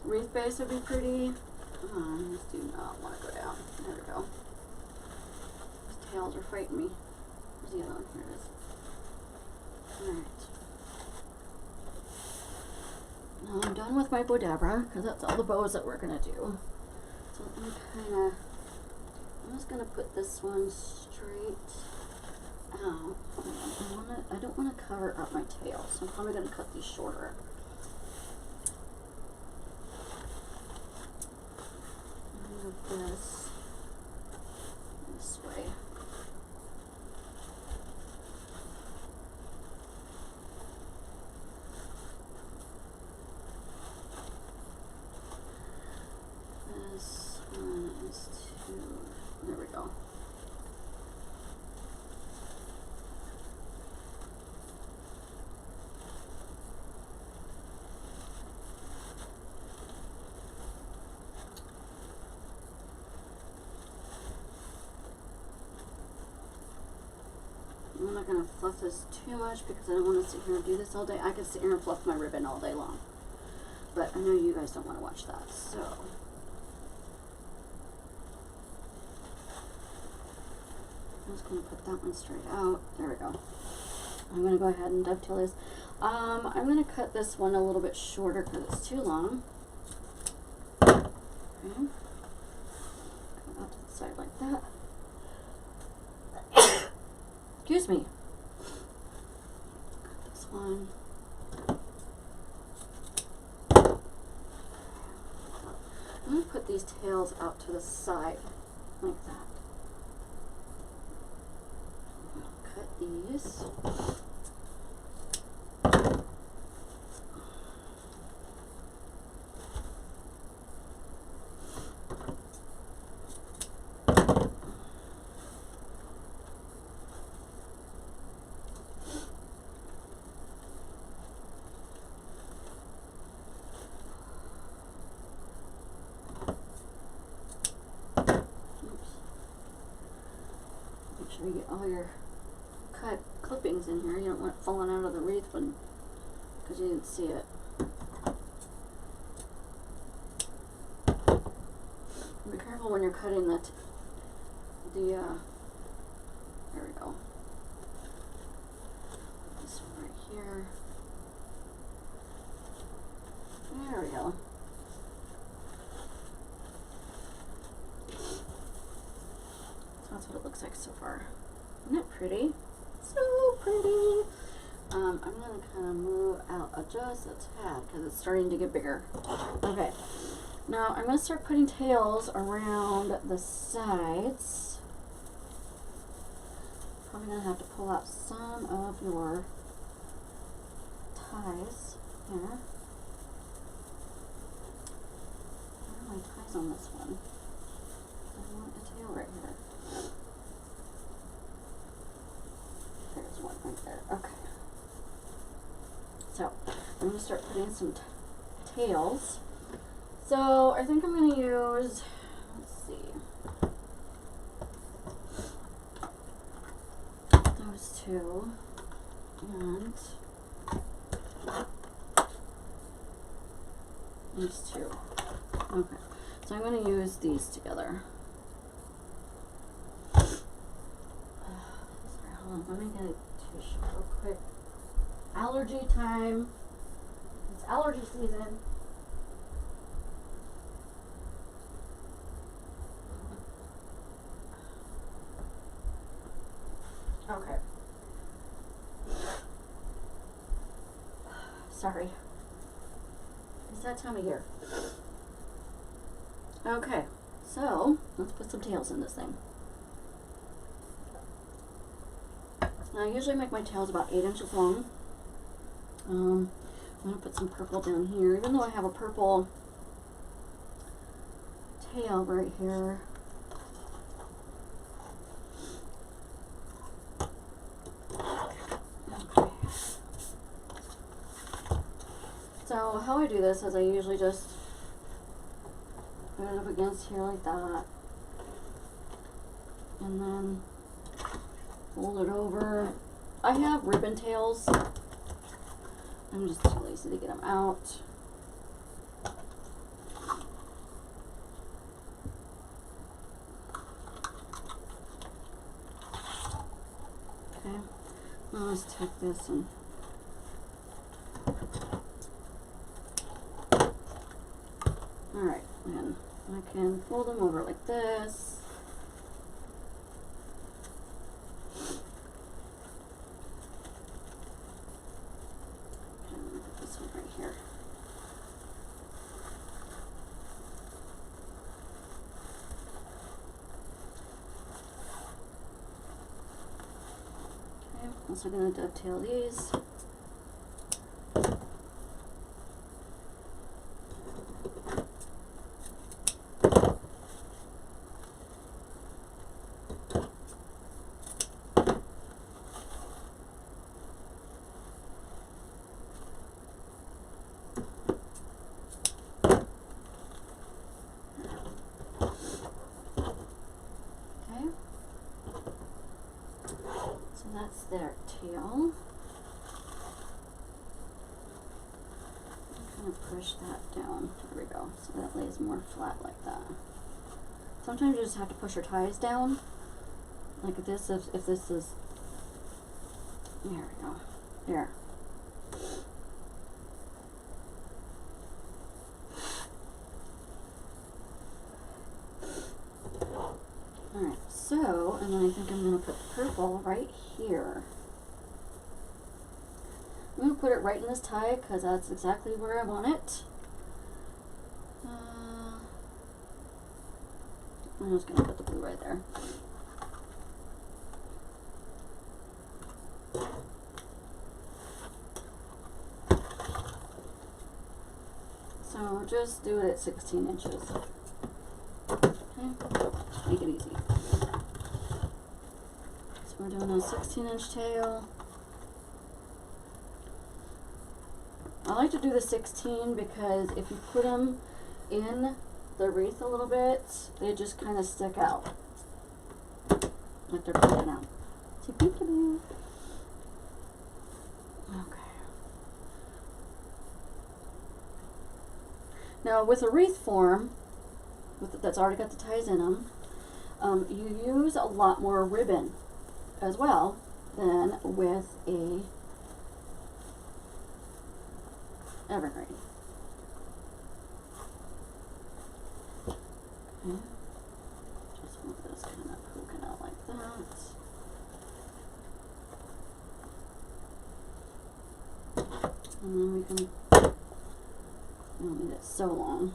wreath base would be pretty. I just do not want to go down. There we go. These tails are fighting me. Where's the other one? Here it is. Alright. Now I'm done with my Bodabra, because that's all the bows that we're going to do. So let me I'm just going to put this one straight out. I don't want to cover up my tail, so I'm probably going to cut these shorter. Move this way. This one is there we go. I'm not going to fluff this too much because I don't want to sit here and do this all day. I could sit here and fluff my ribbon all day long. But I know you guys don't want to watch that, so. I'm just going to put that one straight out. There we go. I'm going to go ahead and dovetail this. I'm going to cut this one a little bit shorter because it's too long. Okay. Come out to the side like that. Excuse me. Cut this one. I'm going to put these tails out to the side like that. Cut these. You get all your cut clippings in here. You don't want it falling out of the wreath because you didn't see it. Be careful when you're cutting there we go. This one right here. There we go. That's what it looks like so far. Isn't it pretty? So pretty. I'm going to kind of move out just a tad because it's starting to get bigger. Okay. Now I'm going to start putting tails around the sides. Probably going to have to pull out some of your ties here. Where are my ties this one. I want a tail right here. There's one right there. Okay. So I'm going to start putting some tails. So I think I'm going to use, let's see, those two and these two. Okay, so I'm going to use these together. Sorry, hold on, let me get a tissue real quick. Allergy time. It's allergy season. Okay. Sorry. It's that time of year. Okay, so let's put some tails in this thing. Now, I usually make my tails about 8 inches long. I'm going to put some purple down here, even though I have a purple tail right here. Okay. So how I do this is I usually just put it up against here like that, and then fold it over. I have ribbon tails. I'm just too lazy to get them out. Okay, now let's take this and alright, and I can fold them over like this. Also going to dovetail these. That's their tail. I'm going to push that down. There we go. So that lays more flat like that. Sometimes you just have to push your ties down. Like this, if this is, there we go. There. Alright, so, and then I think I'm going to put the purple right here. I'm going to put it right in this tie because that's exactly where I want it. I'm just going to put the blue right there. So just do it at 16 inches. Okay, make it easy. So we're doing a 16-inch tail. I like to do the 16 because if you put them in the wreath a little bit, they just kind of stick out. Like they're poking out. So peekaboo. Okay. Now with a wreath form, that's already got the ties in them, you use a lot more ribbon as well than with a evergreen. Okay. Just want this kind of poking out like that. And then we can, I don't need it so long.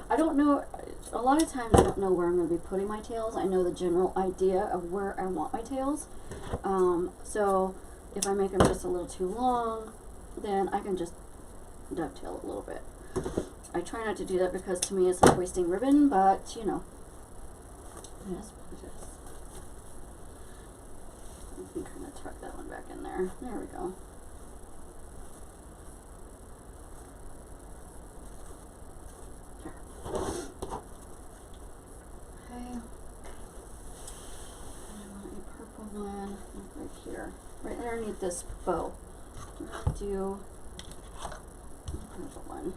I don't know, a lot of times I don't know where I'm going to be putting my tails. I know the general idea of where I want my tails. So if I make them just a little too long, then I can just dovetail a little bit. I try not to do that because to me it's like wasting ribbon, but you know. Yes, it is. I can kind of tuck that one back in there. There we go. There. Okay. And I want a purple one right here, right underneath this bow. I'm gonna do a purple one.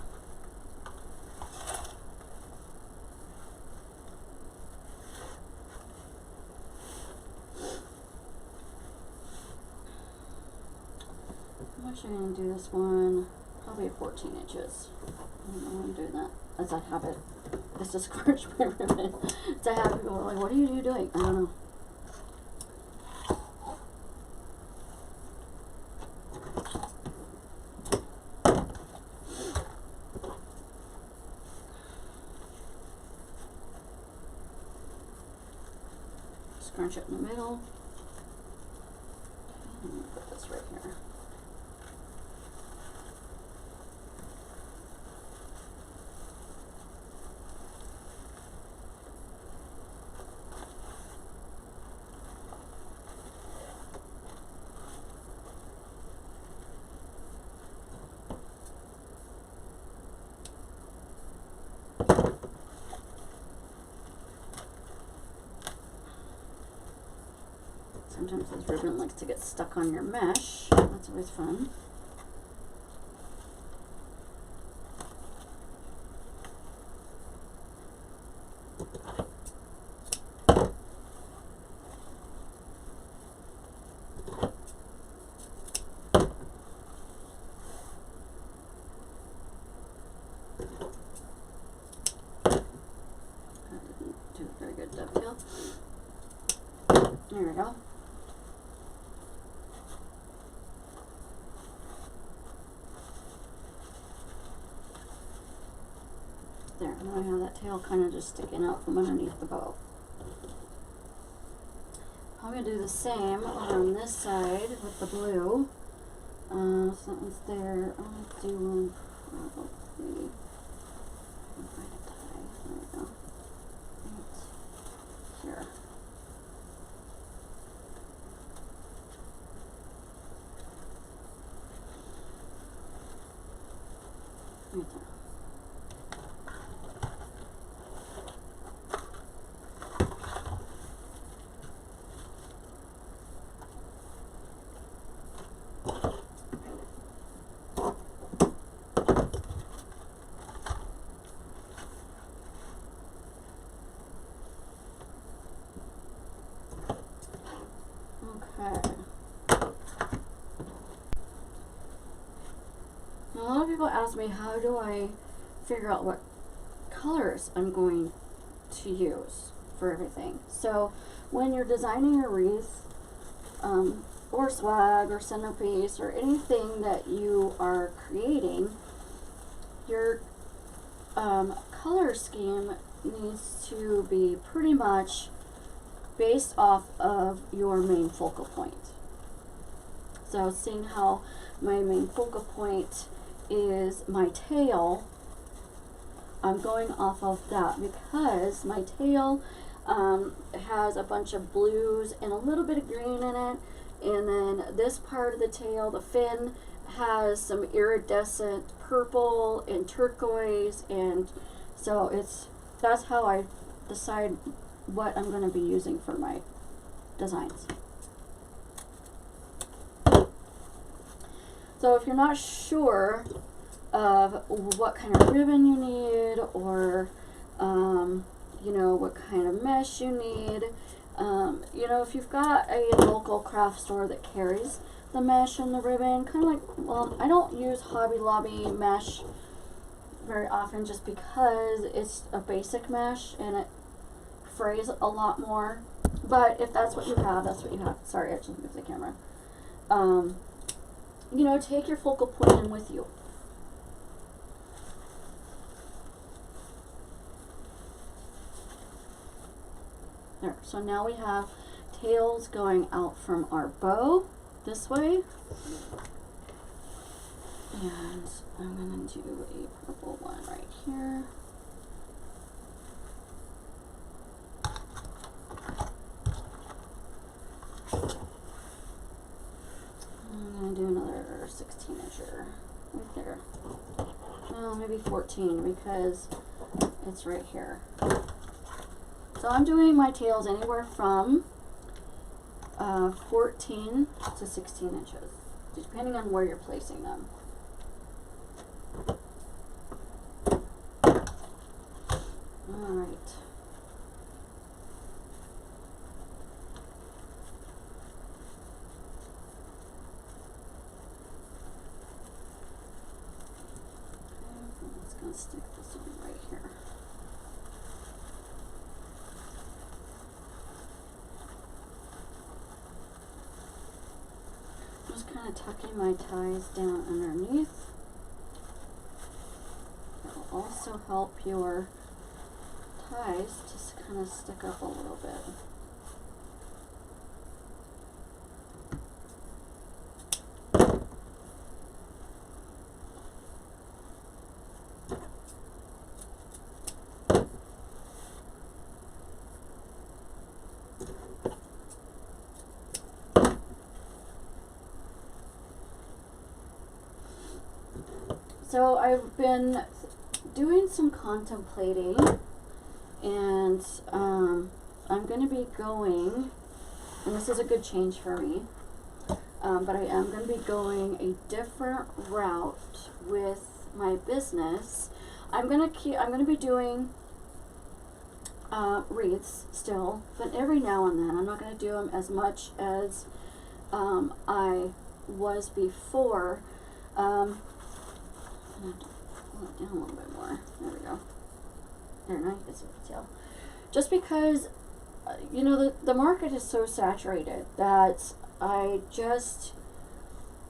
I'm actually going to do this one probably 14 inches. I don't know why I'm doing that. As I have it. It's a scorch my ribbon. To have people like, what are you doing? I don't know. Scrunch it in the middle. I'm going to put this right here. Sometimes this ribbon likes to get stuck on your mesh. That's always fun. I didn't do a very good dovetail. There we go. There, now I have that tail kind of just sticking out from underneath the bow. I'm going to do the same on this side with the blue. So that one's there. I'm going to do one probably. I'll find a tie. There we go. Right here. Right there. A lot of people ask me, how do I figure out what colors I'm going to use for everything? So when you're designing a wreath, or swag, or centerpiece, or anything that you are creating, your color scheme needs to be pretty much based off of your main focal point. So seeing how my main focal point is my tail, I'm going off of that because my tail has a bunch of blues and a little bit of green in it, and then this part of the tail, the fin, has some iridescent purple and turquoise, and so that's how I decide what I'm going to be using for my designs. So if you're not sure of what kind of ribbon you need, or you know, what kind of mesh you need, you know, if you've got a local craft store that carries the mesh and the ribbon, kind of like, well, I don't use Hobby Lobby mesh very often just because it's a basic mesh and it frays a lot more. But if that's what you have, that's what you have. Sorry, I just moved the camera. You know, take your focal point in with you. There, so now we have tails going out from our bow this way. And I'm going to do a purple one right here. I'm going to do another 16 incher right there. Well, maybe 14 because it's right here. So I'm doing my tails anywhere from 14 to 16 inches, depending on where you're placing them. Alright. I'm just going to stick this one right here. Just kind of tucking my ties down underneath. It will also help your ties to kind of stick up a little bit. So I've been doing some contemplating, and I'm going to be going, and this is a good change for me, but I am going to be going a different route with my business. I'm going to be doing wreaths still, but every now and then. I'm not going to do them as much as I was before. I'm going to pull it down a little bit more. There we go. There, now you can see the tail. Just because, you know, the market is so saturated that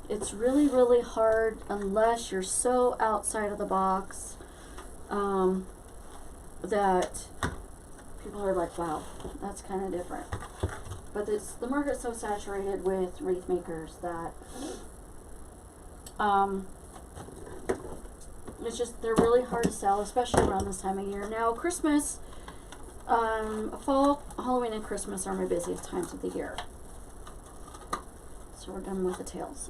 it's really, really hard unless you're so outside of the box that people are like, wow, that's kind of different. But the market's so saturated with wreath makers that it's just, they're really hard to sell, especially around this time of year. Now, Christmas, fall, Halloween, and Christmas are my busiest times of the year. So we're done with the tails.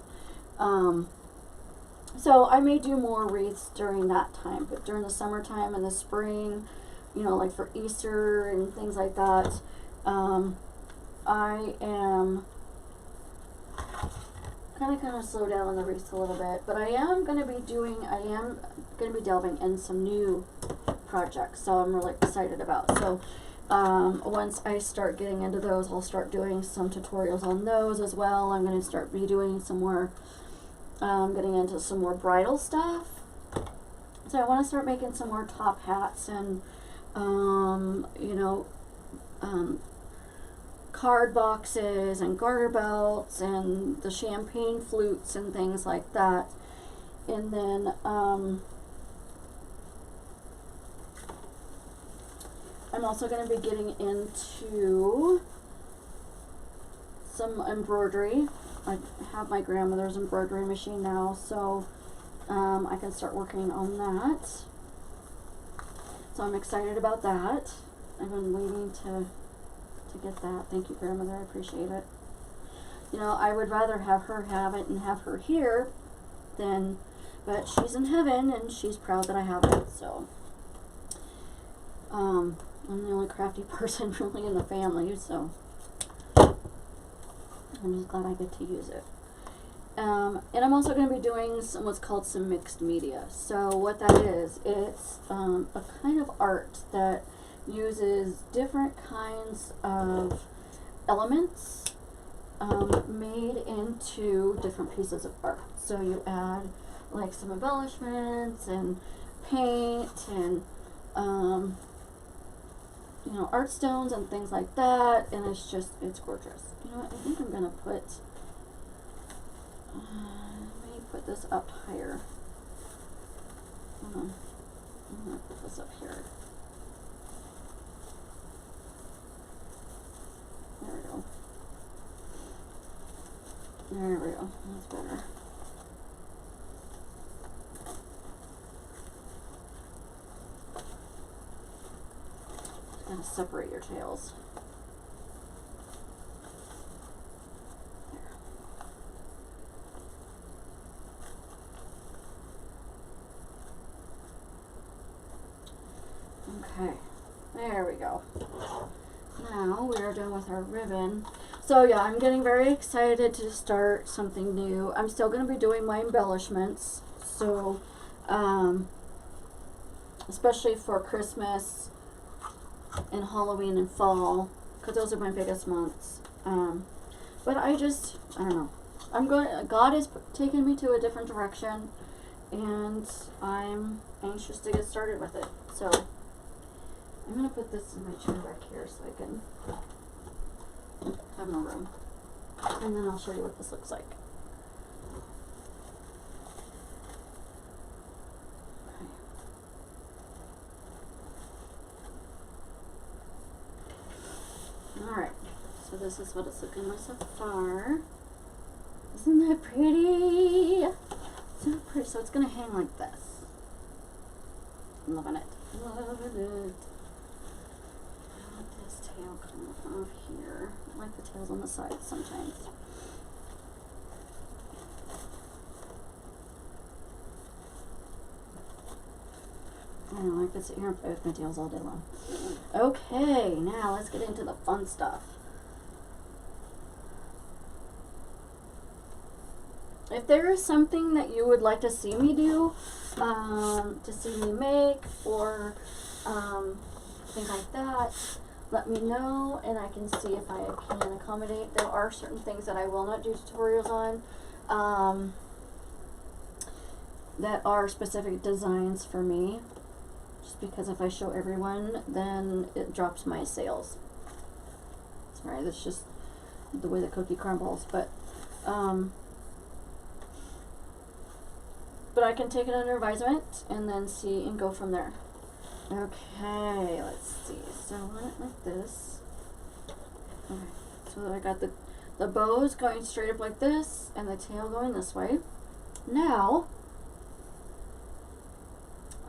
So I may do more wreaths during that time, but during the summertime and the spring, you know, like for Easter and things like that, I am kind of slow down on the wreaths a little bit, but I am going to be delving in some new projects, so I'm really excited about. So once I start getting into those, I'll start doing some tutorials on those as well. I'm going to start doing some more, getting into some more bridal stuff. So I want to start making some more top hats and, you know, card boxes and garter belts and the champagne flutes and things like that. And then I'm also going to be getting into some embroidery. I have my grandmother's embroidery machine now, so I can start working on that. So I'm excited about that. I've been waiting to get that. Thank you, grandmother. I appreciate it. You know, I would rather have her have it and have her here than, but she's in heaven and she's proud that I have it. So I'm the only crafty person really in the family, so I'm just glad I get to use it. And I'm also going to be doing what's called some mixed media. So what that is, it's a kind of art that uses different kinds of elements made into different pieces of art. So you add like some embellishments and paint and you know, art stones and things like that, and it's gorgeous. You know what, I think I'm gonna put let me put this up higher. I'm gonna put this up here. There we go. There we go. That's better. separate your tails. Okay, there we go. Now we are done with our ribbon. So yeah, I'm getting very excited to start something new. I'm still going to be doing my embellishments. So, especially for Christmas and Halloween and fall, because those are my biggest months. But I don't know. God is taking me to a different direction, and I'm anxious to get started with it. So, I'm going to put this in my chair back here so I can have no room. And then I'll show you what this looks like. Okay. Alright, so this is what it's looking like so far. Isn't that pretty? So pretty. So it's going to hang like this. I'm loving it. Loving it. Tail coming off here. I like the tails on the sides sometimes. I don't know, I could sit here and play with my tails all day long. Okay, now let's get into the fun stuff. If there is something that you would like to see me do, to see me make, or things like that, let me know and I can see if I can accommodate. There are certain things that I will not do tutorials on that are specific designs for me, just because if I show everyone, then it drops my sales. Sorry, that's just the way the cookie crumbles, but I can take it under advisement and then see and go from there. Okay, let's see. So I want it like this. Okay, so I got the bows going straight up like this and the tail going this way. Now,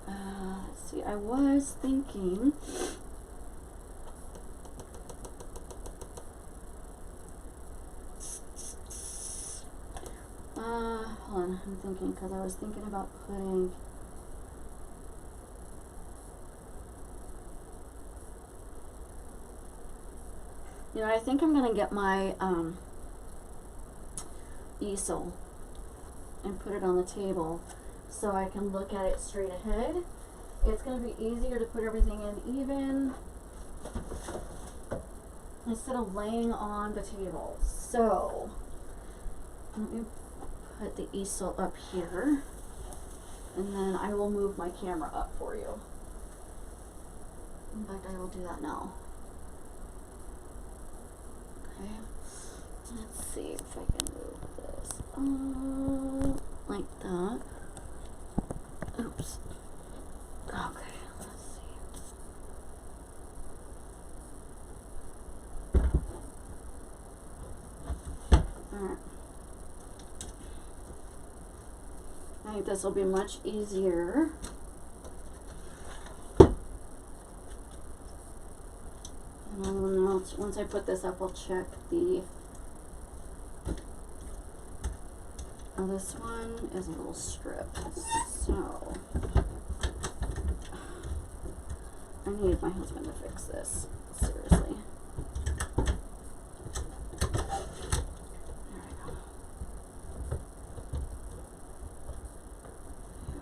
let's see, I was thinking hold on, I'm thinking, because I was thinking about putting I think I'm going to get my easel and put it on the table so I can look at it straight ahead. It's going to be easier to put everything in even instead of laying on the table. So let me put the easel up here and then I will move my camera up for you. In fact, I will do that now. Okay, let's see if I can move this like that. Oops. Okay, let's see. Alright. I think this will be much easier. Once I put this up, I'll check the. Oh, this one is a little strip, so I need my husband to fix this. Seriously. There we go. Yeah,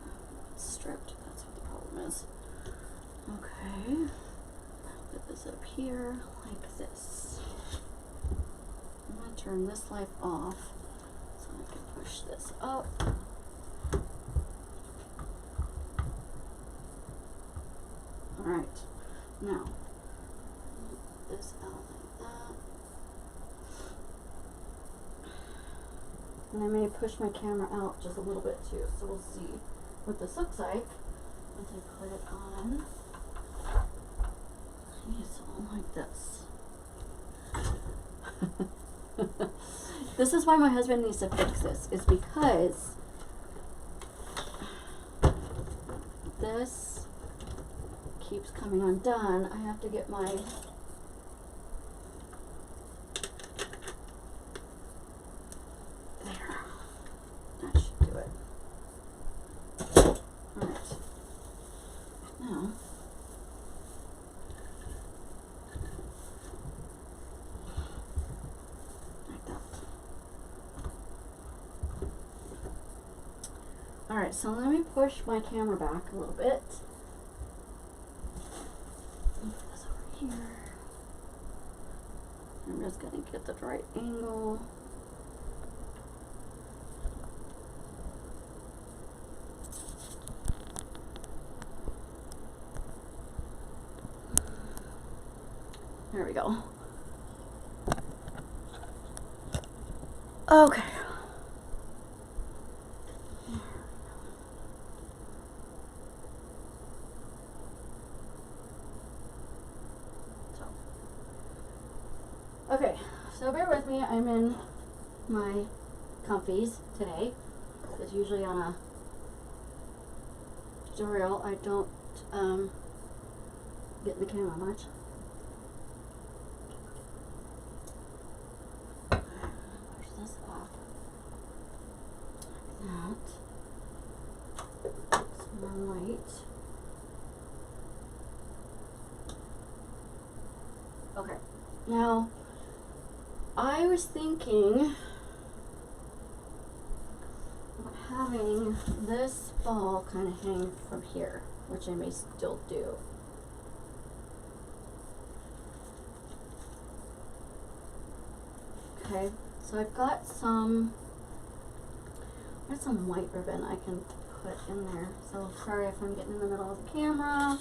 it's stripped. That's what the problem is. Okay. Put this up here like this. I'm going to turn this light off so I can push this up. Alright, now put this out like that. And I may push my camera out just a little bit too, so we'll see what this looks like once I put it on. Easel like this. This is why my husband needs to fix this, is because keeps coming undone. I have to get my there. That should do it. Alright. Now like that. Alright, so let me push my camera back a little bit. Move this over here. I'm just gonna get the right angle. There we go. Okay. Okay, so bear with me. I'm in my comfies today, because usually on a tutorial I don't get in the camera much. Push this off like that. Some more light. Okay, now I was thinking of having this ball kind of hang from here, which I may still do. Okay, so I've got some white ribbon I can put in there. So sorry if I'm getting in the middle of the camera.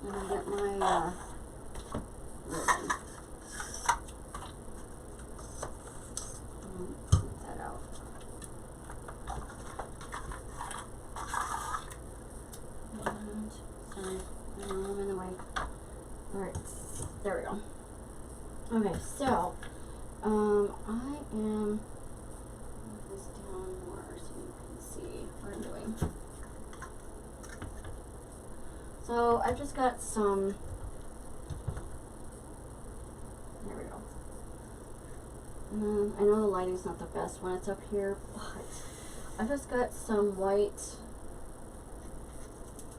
I'm gonna get my ribbon. Put that out. And sorry, I'm in the way. Alright, there we go. Okay, so I am move this down more so you can see what I'm doing. So I've just got some, there we go. I know the lighting's not the best when it's up here, but I've just got some white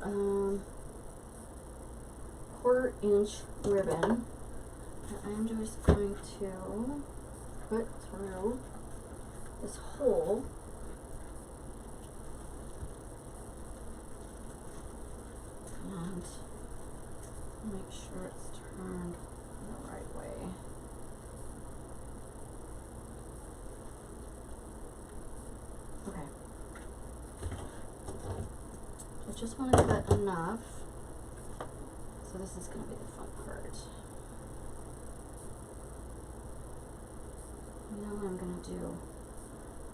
1/4 inch ribbon that I'm just going to put through this hole. And make sure it's turned the right way. Okay. I just want to cut enough. So this is going to be the fun part. You know what I'm going to do?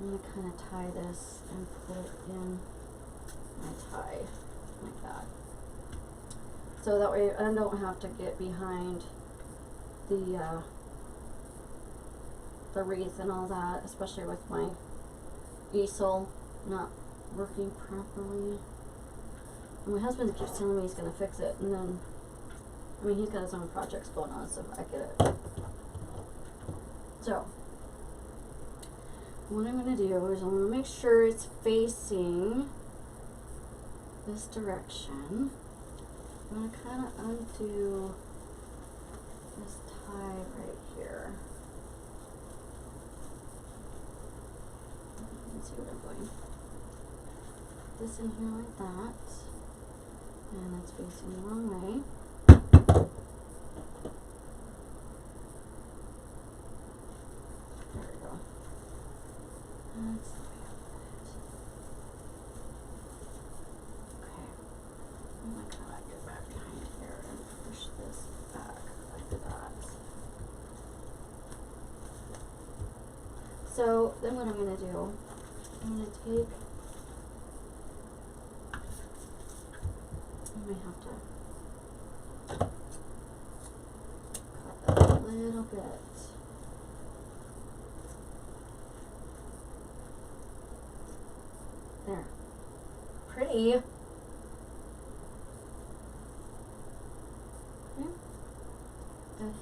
I'm going to kind of tie this and put it in my tie like that. So that way I don't have to get behind the wreath and all that, especially with my easel not working properly. And my husband keeps telling me he's going to fix it, and then, I mean, he's got his own projects going on, so I get it. So, what I'm going to do is I'm going to make sure it's facing this direction. I'm going to kind of undo this tie right here. Let's see what I'm doing. Put this in here like that. And it's facing the wrong way. There we go. That's the way I put it. Okay. I'm going to kind of get back behind here and push this back like that. So then what I'm going to do, I'm going to take, I may have to cut that a little bit. There. Pretty.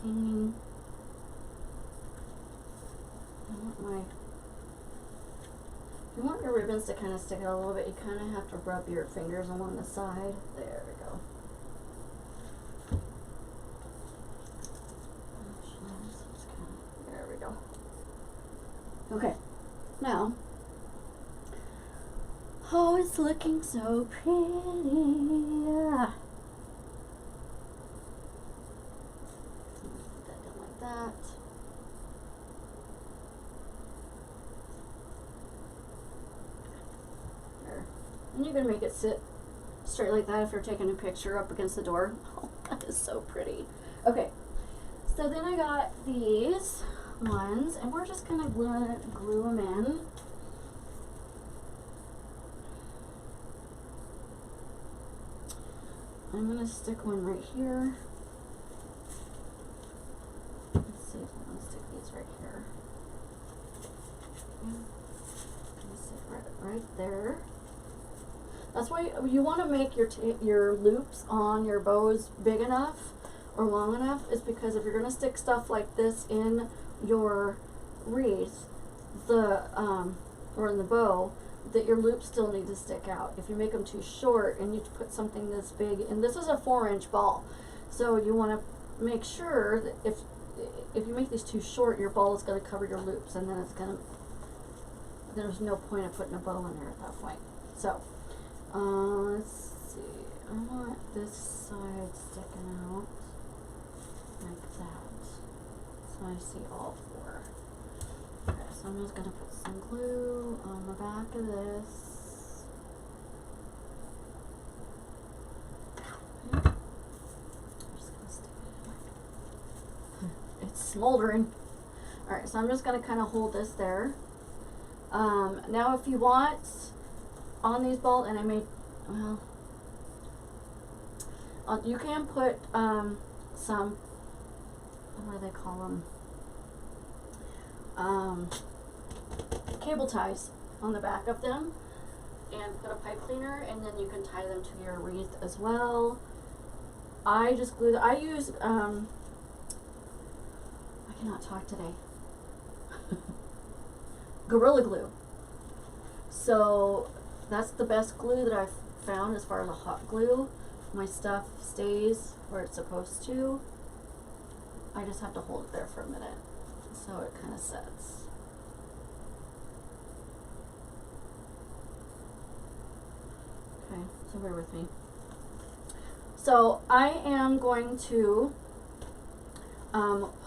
hanging. If you want your ribbons to kind of stick out a little bit, you kind of have to rub your fingers along the side. There we go. There we go. Okay, now, oh, it's looking so pretty. Put that down like that. There. And you can make it sit straight like that if you're taking a picture up against the door. Oh, that is so pretty. Okay, so then I got these ones, and we're just gonna glue them in. I'm gonna stick one right here. Let's see if I'm gonna stick these right here. I'm gonna stick right there. That's why you want to make your loops on your bows big enough or long enough, is because if you're gonna stick stuff like this in your wreath, or in the bow, that your loops still need to stick out. If you make them too short and you put something this big, and this is a 4-inch ball, so you want to make sure that if you make these too short, your ball is going to cover your loops, and then there's no point of putting a bow in there at that point. So let's see, I want this side sticking out like that, so I see all 4. Okay, so I'm just going to put some glue on the back of this. I'm just going to stick it in. It's smoldering. Alright, so I'm just going to kind of hold this there. Now if you want, on these balls, and I made, well, you can put some, what do they call them? Cable ties on the back of them, and put a pipe cleaner, and then you can tie them to your wreath as well. I just glue I use I cannot talk today. Gorilla Glue. So that's the best glue that I've found as far as a hot glue. My stuff stays where it's supposed to. I just have to hold it there for a minute so it kind of sets. Okay, so bear with me. So I am going to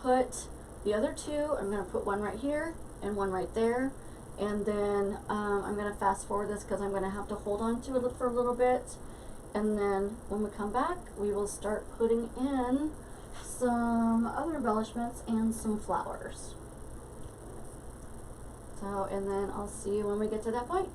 put the other 2, I'm going to put one right here and one right there, and then I'm going to fast forward this because I'm going to have to hold on to it for a little bit, and then when we come back we will start putting in some other embellishments and some flowers. So, and then I'll see you when we get to that point.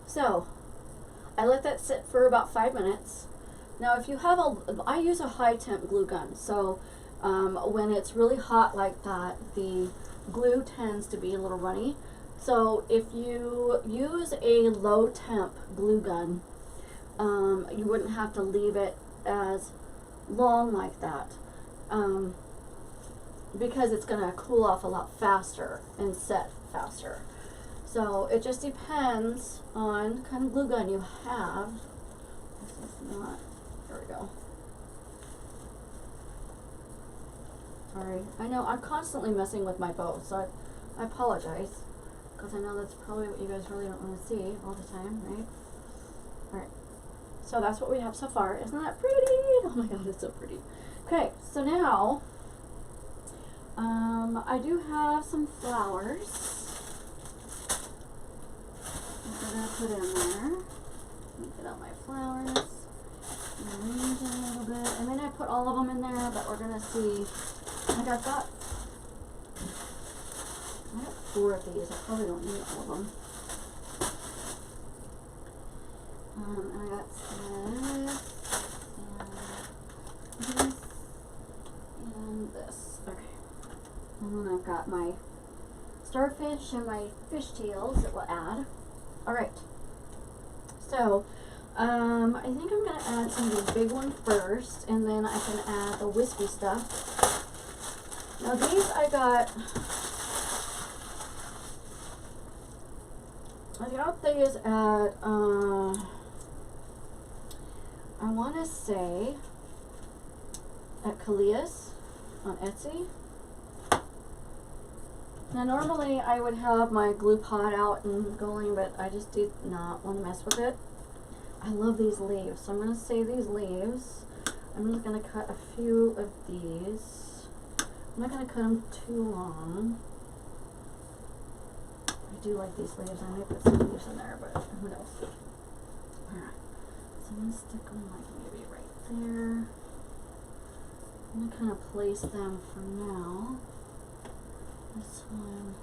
So I let that sit for about 5 minutes. Now if you have I use a high temp glue gun, so when it's really hot like that, the glue tends to be a little runny. So if you use a low temp glue gun, you wouldn't have to leave it as long like that, because it's going to cool off a lot faster and set faster. So it just depends on kind of glue gun you have. This is not, there we go. Sorry, I know I'm constantly messing with my bow, so I apologize, because I know that's probably what you guys really don't want to see all the time, right? Alright, so that's what we have so far. Isn't that pretty? Oh my god, it's so pretty. Okay, so now I do have some flowers I'm gonna put in there. Let me get out my flowers. Arrange them a little little bit. I mean, I put all of them in there, but we're gonna see. Like I got 4 of these. I probably don't need all of them. And I got this, and this, and this. Okay. And then I've got my starfish and my fish tails that we'll add. Alright. So, I think I'm going to add some of the big one first, and then I can add the wispy stuff. Now these I got these at, I want to say, at Kalias on Etsy. Now normally I would have my glue pot out and going, but I just did not want to mess with it. I love these leaves, so I'm going to save these leaves. I'm just going to cut a few of these. I'm not going to cut them too long. I do like these leaves. I may put some leaves in there, but who knows. Alright, so I'm going to stick them like maybe right there. I'm going to kind of place them for now. This one.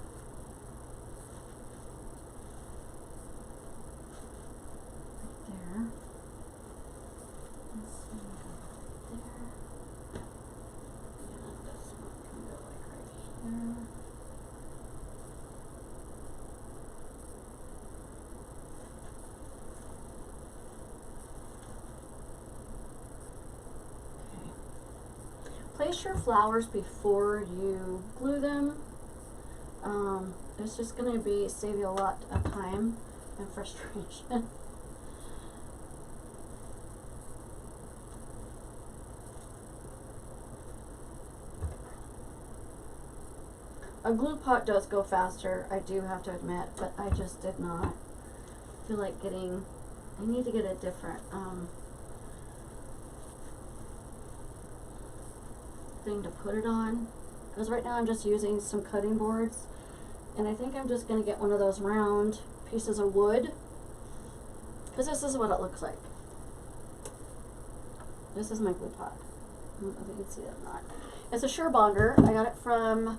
Right there. This one go right there. And this one can go like right here. Place your flowers before you glue them. It's just going to save you a lot of time and frustration. A glue pot does go faster, I do have to admit, but I just did not feel like getting, I need to get a different thing to put it on, because right now I'm just using some cutting boards, and I think I'm just going to get one of those round pieces of wood, because this is what it looks like. This is my glue pot. I don't know if you can see that or not. It's a Surebonder. I got it from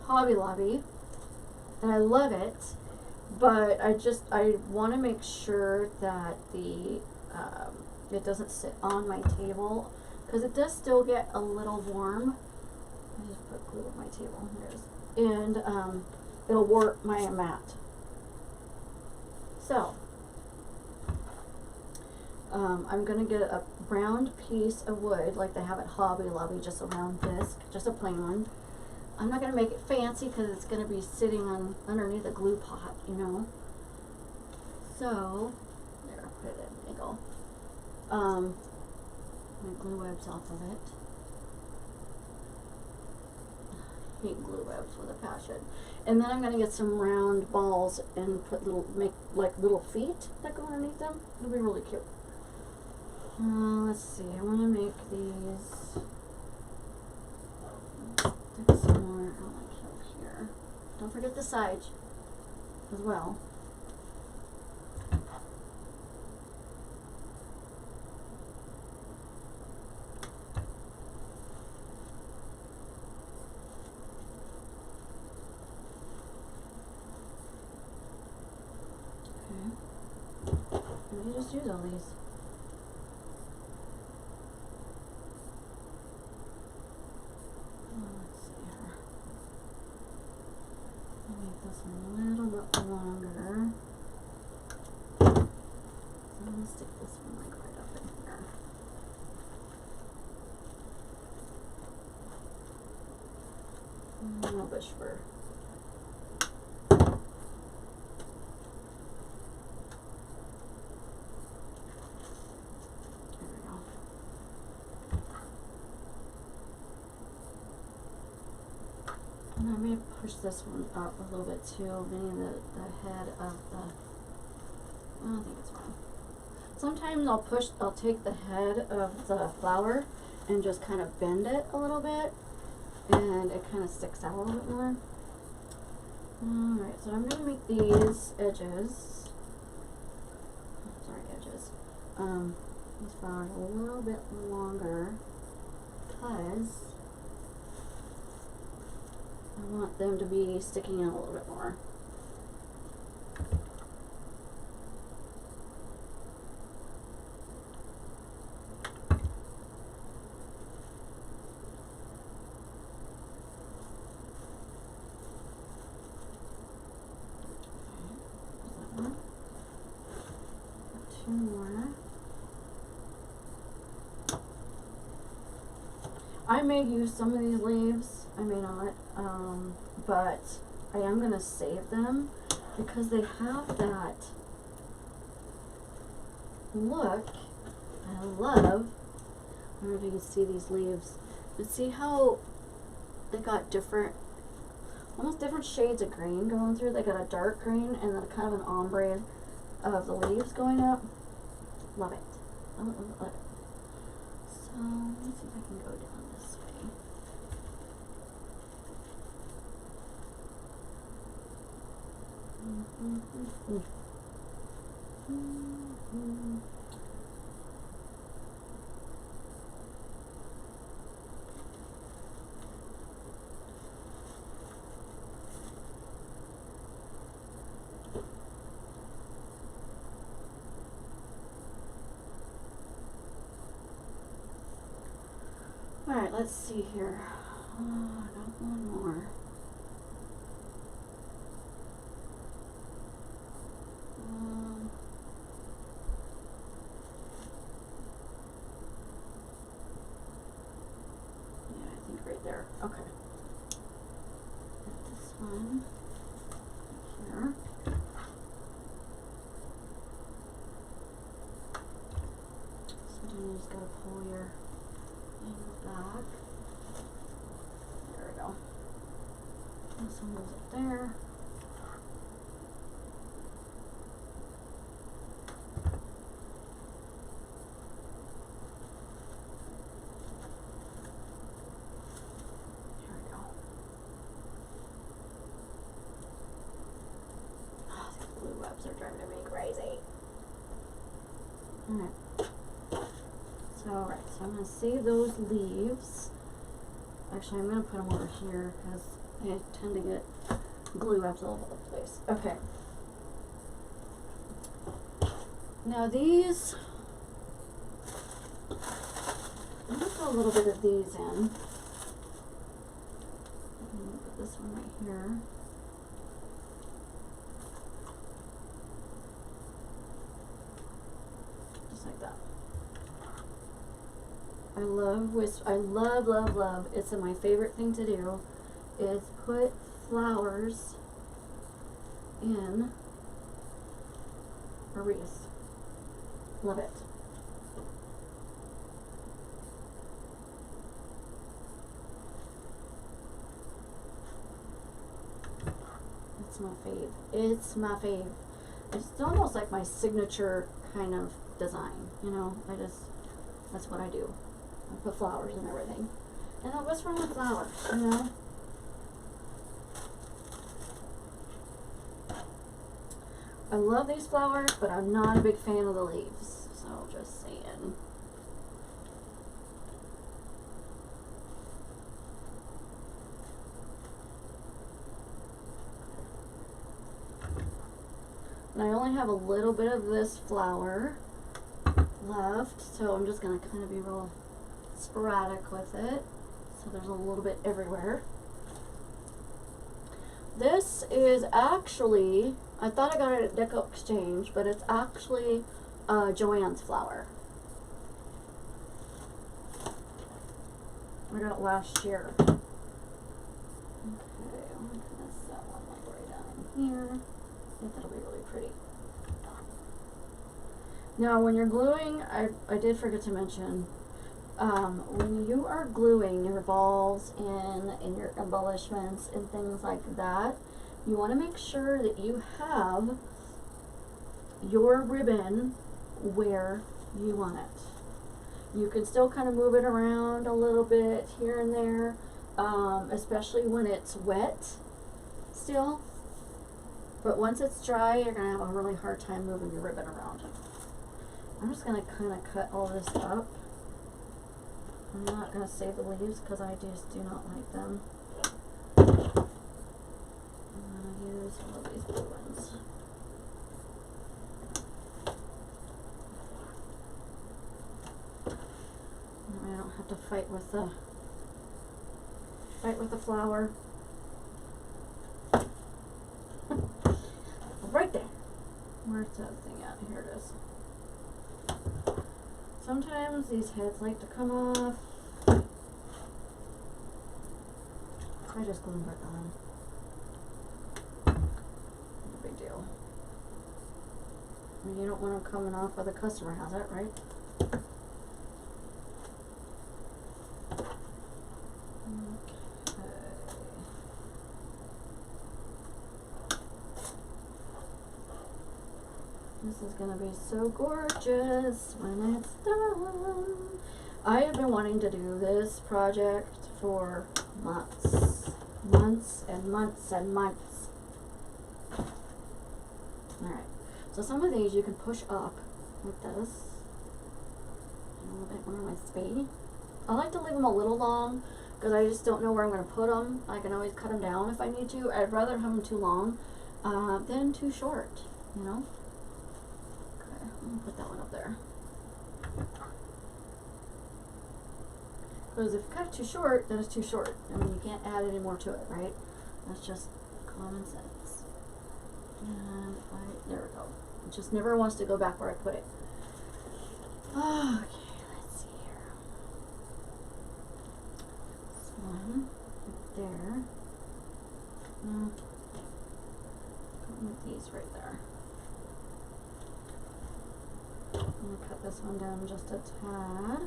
Hobby Lobby, and I love it, but I want to make sure that the it doesn't sit on my table, because it does still get a little warm. I just put glue on my table. There it is. And it'll warp my mat. So I'm going to get a round piece of wood like they have at Hobby Lobby, just a round disc, just a plain one. I'm not going to make it fancy because it's going to be sitting on underneath a glue pot, you know. So there, put it in angle. My glue webs off of it. I hate glue webs with a passion. And then I'm going to get some round balls and make like little feet that go underneath them. It'll be really cute. Let's see, I want to make these. Stick some more like here. Don't forget the sides as well. You just use all these. Let's see here. I'll make this one a little bit longer. So I'm going to stick this one like right up in here. A little bush fur. And I may push this one up a little bit too, meaning the head of the, I don't think it's fine. Sometimes I'll take the head of the flower and just kind of bend it a little bit, and it kind of sticks out a little bit more. Alright, so I'm going to make these edges, these flowers a little bit longer because I want them to be sticking out a little bit more. Two more. I may use some of these leaves, I may not, but I am going to save them because they have that look I love. I don't know if you can see these leaves, but see how they got different, almost different shades of green going through. They got a dark green and then kind of an ombre of the leaves going up. Love it. Love it, love it, love it. So let's see if I can go down this way. Alright, let's see here. I got one more. Yeah, I think right there. Okay. Got this one here. So then you just gotta pull your back. There we go. This one goes up there. There we go. Oh, these blue webs are driving me crazy. Alright. Alright, so I'm going to save those leaves. Actually, I'm going to put them over here because I tend to get glue webs all over the place. Okay. Now these, I'm going to put a little bit of these in. I'm going to put this one right here. Just like that. I love, it's my favorite thing to do, is put flowers in a wreath. Love it. It's my fave. It's my fave. It's almost like my signature kind of design, you know, that's what I do. I put flowers and everything. And what's wrong with flowers, you know? I love these flowers, but I'm not a big fan of the leaves. So just saying. And I only have a little bit of this flower left, so I'm just going to kind of be real sporadic with it. So there's a little bit everywhere. This is actually, I thought I got it at Deco Exchange, but it's actually Joann's flower. I got it last year. Okay, I'm going to set that one like right down in here. I think that'll be really pretty. Now when you're gluing, I did forget to mention, when you are gluing your balls and your embellishments and things like that, you want to make sure that you have your ribbon where you want it. You can still kind of move it around a little bit here and there, especially when it's wet still. But once it's dry, you're going to have a really hard time moving your ribbon around. I'm just going to kind of cut all this up. I'm not going to save the leaves because I just do not like them. I'm going to use all of these blue ones. I don't have to fight with the flower. Right there. Where's that thing at? Here it is. Sometimes these heads like to come off. I just glue them back on. No big deal. I mean, you don't want them coming off while the customer has it, right? This is going to be so gorgeous when it's done. I have been wanting to do this project for months. Months and months and months. Alright, so some of these you can push up like this. A little bit more wispy. I like to leave them a little long because I just don't know where I'm going to put them. I can always cut them down if I need to. I'd rather have them too long than too short, you know? I'm gonna put that one up there. Because if you cut it too short, then it's too short. I mean, you can't add any more to it, right? That's just common sense. And there we go. It just never wants to go back where I put it. Okay, let's see here. This one, right there. No. With these right there. I'm going to cut this one down just a tad.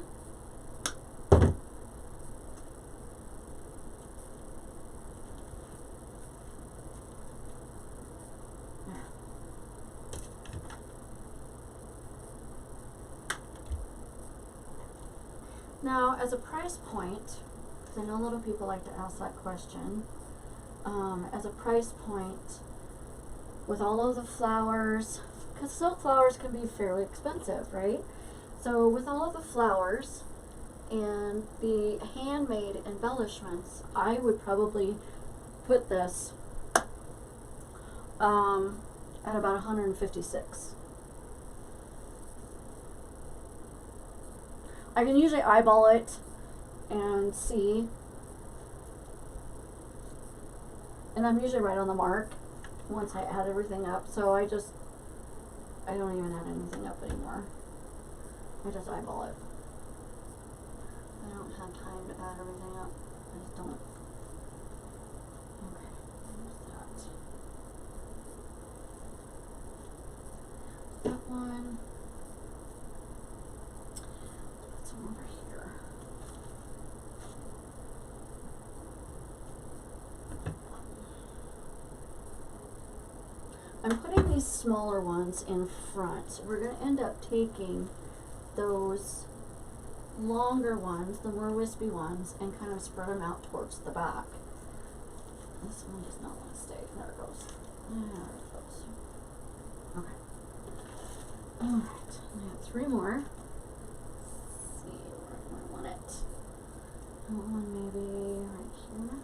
Now, as a price point, because I know a lot of people like to ask that question, as a price point, with all of the flowers, because silk flowers can be fairly expensive, right? So with all of the flowers and the handmade embellishments, I would probably put this at about 156. I can usually eyeball it and see, and I'm usually right on the mark once I add everything up, so I don't even add anything up anymore. I just eyeball it. I don't have time to add everything up. I just don't. Okay, there's that. That one. Put some over here. I'm putting these smaller ones in front. We're going to end up taking those longer ones, the more wispy ones, and kind of spread them out towards the back. This one does not want to stay. There it goes. There it goes. Okay. Alright, I got 3 more. Let's see where I want it. That one maybe right here.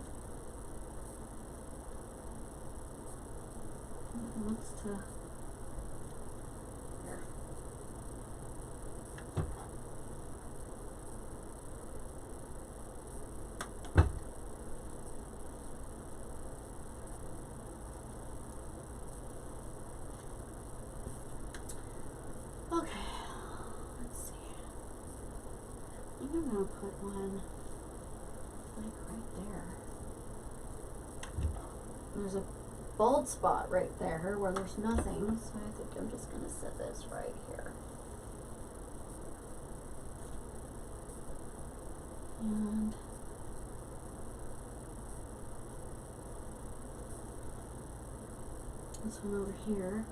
It looks to here. Okay, let's see. I think I'm gonna put one like right there. There's a bald spot right there where there's nothing, so I think I'm just going to set this right here. And this one over here.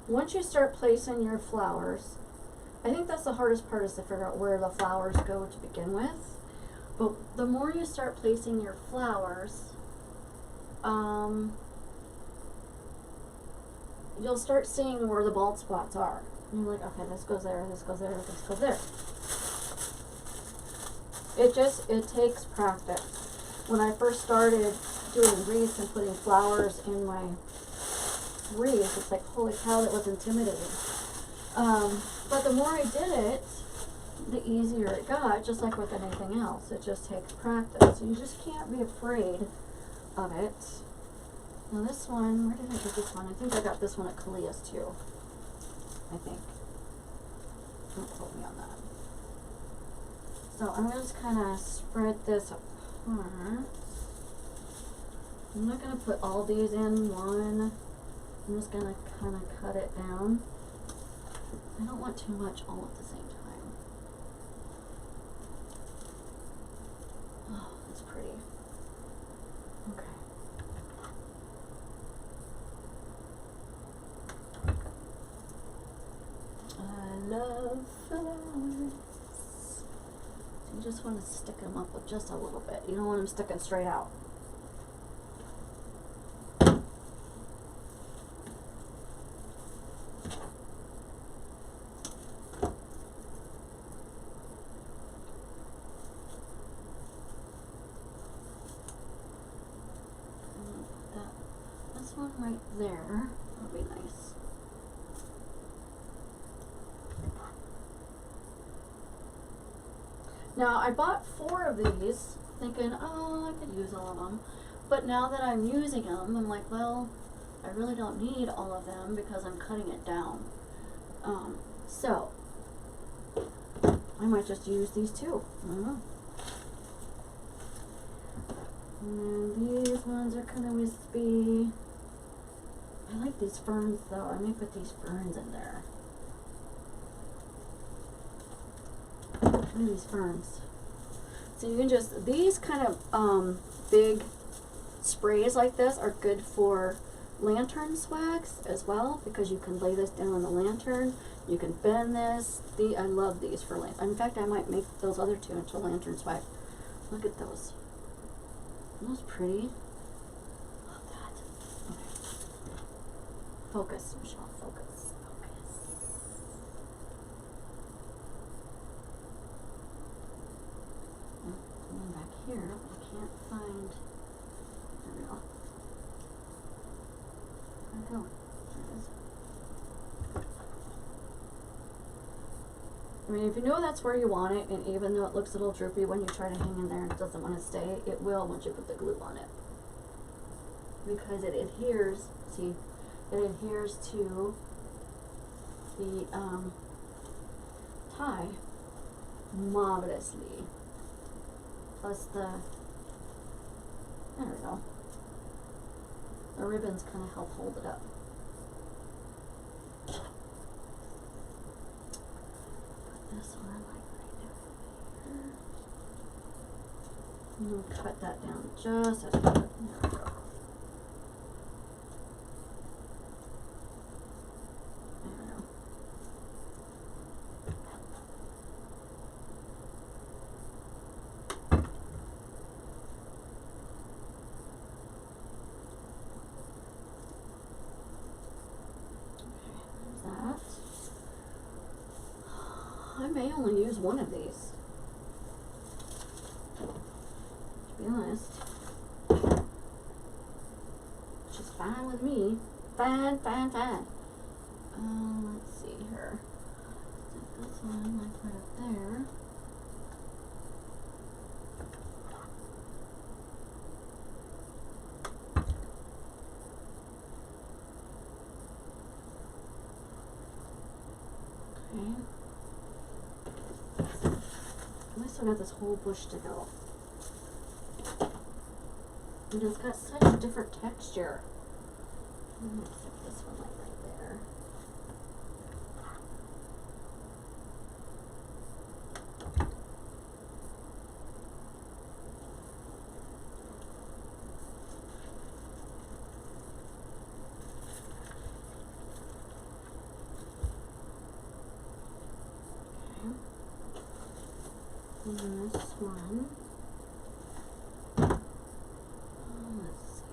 Once you start placing your flowers, I think that's the hardest part, is to figure out where the flowers go to begin with. But the more you start placing your flowers, you'll start seeing where the bald spots are. And you're like, okay, this goes there, this goes there, this goes there. It takes practice. When I first started doing wreaths and putting flowers in my wreath, it's like, holy cow, that was intimidating. But the more I did it, the easier it got, just like with anything else. It just takes practice. You just can't be afraid of it. Now this one, where did I get this one? I think I got this one at Kalia's too. I think. Don't quote me on that. So I'm just kind of spread this apart. I'm not going to put all these in one. I'm just going to kind of cut it down. I don't want too much all at the same time. Oh, that's pretty. Okay. I love flowers. So you just want to stick them up with just a little bit. You don't want them sticking straight out. One right there, that'll be nice. Now I bought 4 of these thinking, oh, I could use all of them, but now that I'm using them, I'm like, well, I really don't need all of them because I'm cutting it down. So I might just use these 2. I don't know. And then these ones are kind of wispy. I like these ferns though. I may put these ferns in there. Look at these ferns. So you can just, these kind of big sprays like this are good for lantern swags as well, because you can lay this down on the lantern. You can bend this. I love these for lantern. In fact, I might make those other 2 into lantern swag. Look at those. Aren't those pretty? Love that. Okay. Focus, Michelle, focus, focus. Going back here, I can't find, there we go. Where'd it go? There it is. I mean, if you know that's where you want it, and even though it looks a little droopy when you try to hang in there and it doesn't want to stay, it will once you put the glue on it. Because it adheres, see, it adheres to the tie marvelously. Plus there we go. The ribbons kind of help hold it up. Put this one like right here. And we'll cut that down just as good. There we go. I may only use one of these, to be honest, which is fine with me. Fine, fine, fine. Let's see here. Stick this one like right up there. Okay. I still got this whole bush to go. And it's got such a different texture. I'm gonna stick this one like right there. And this one, let's see.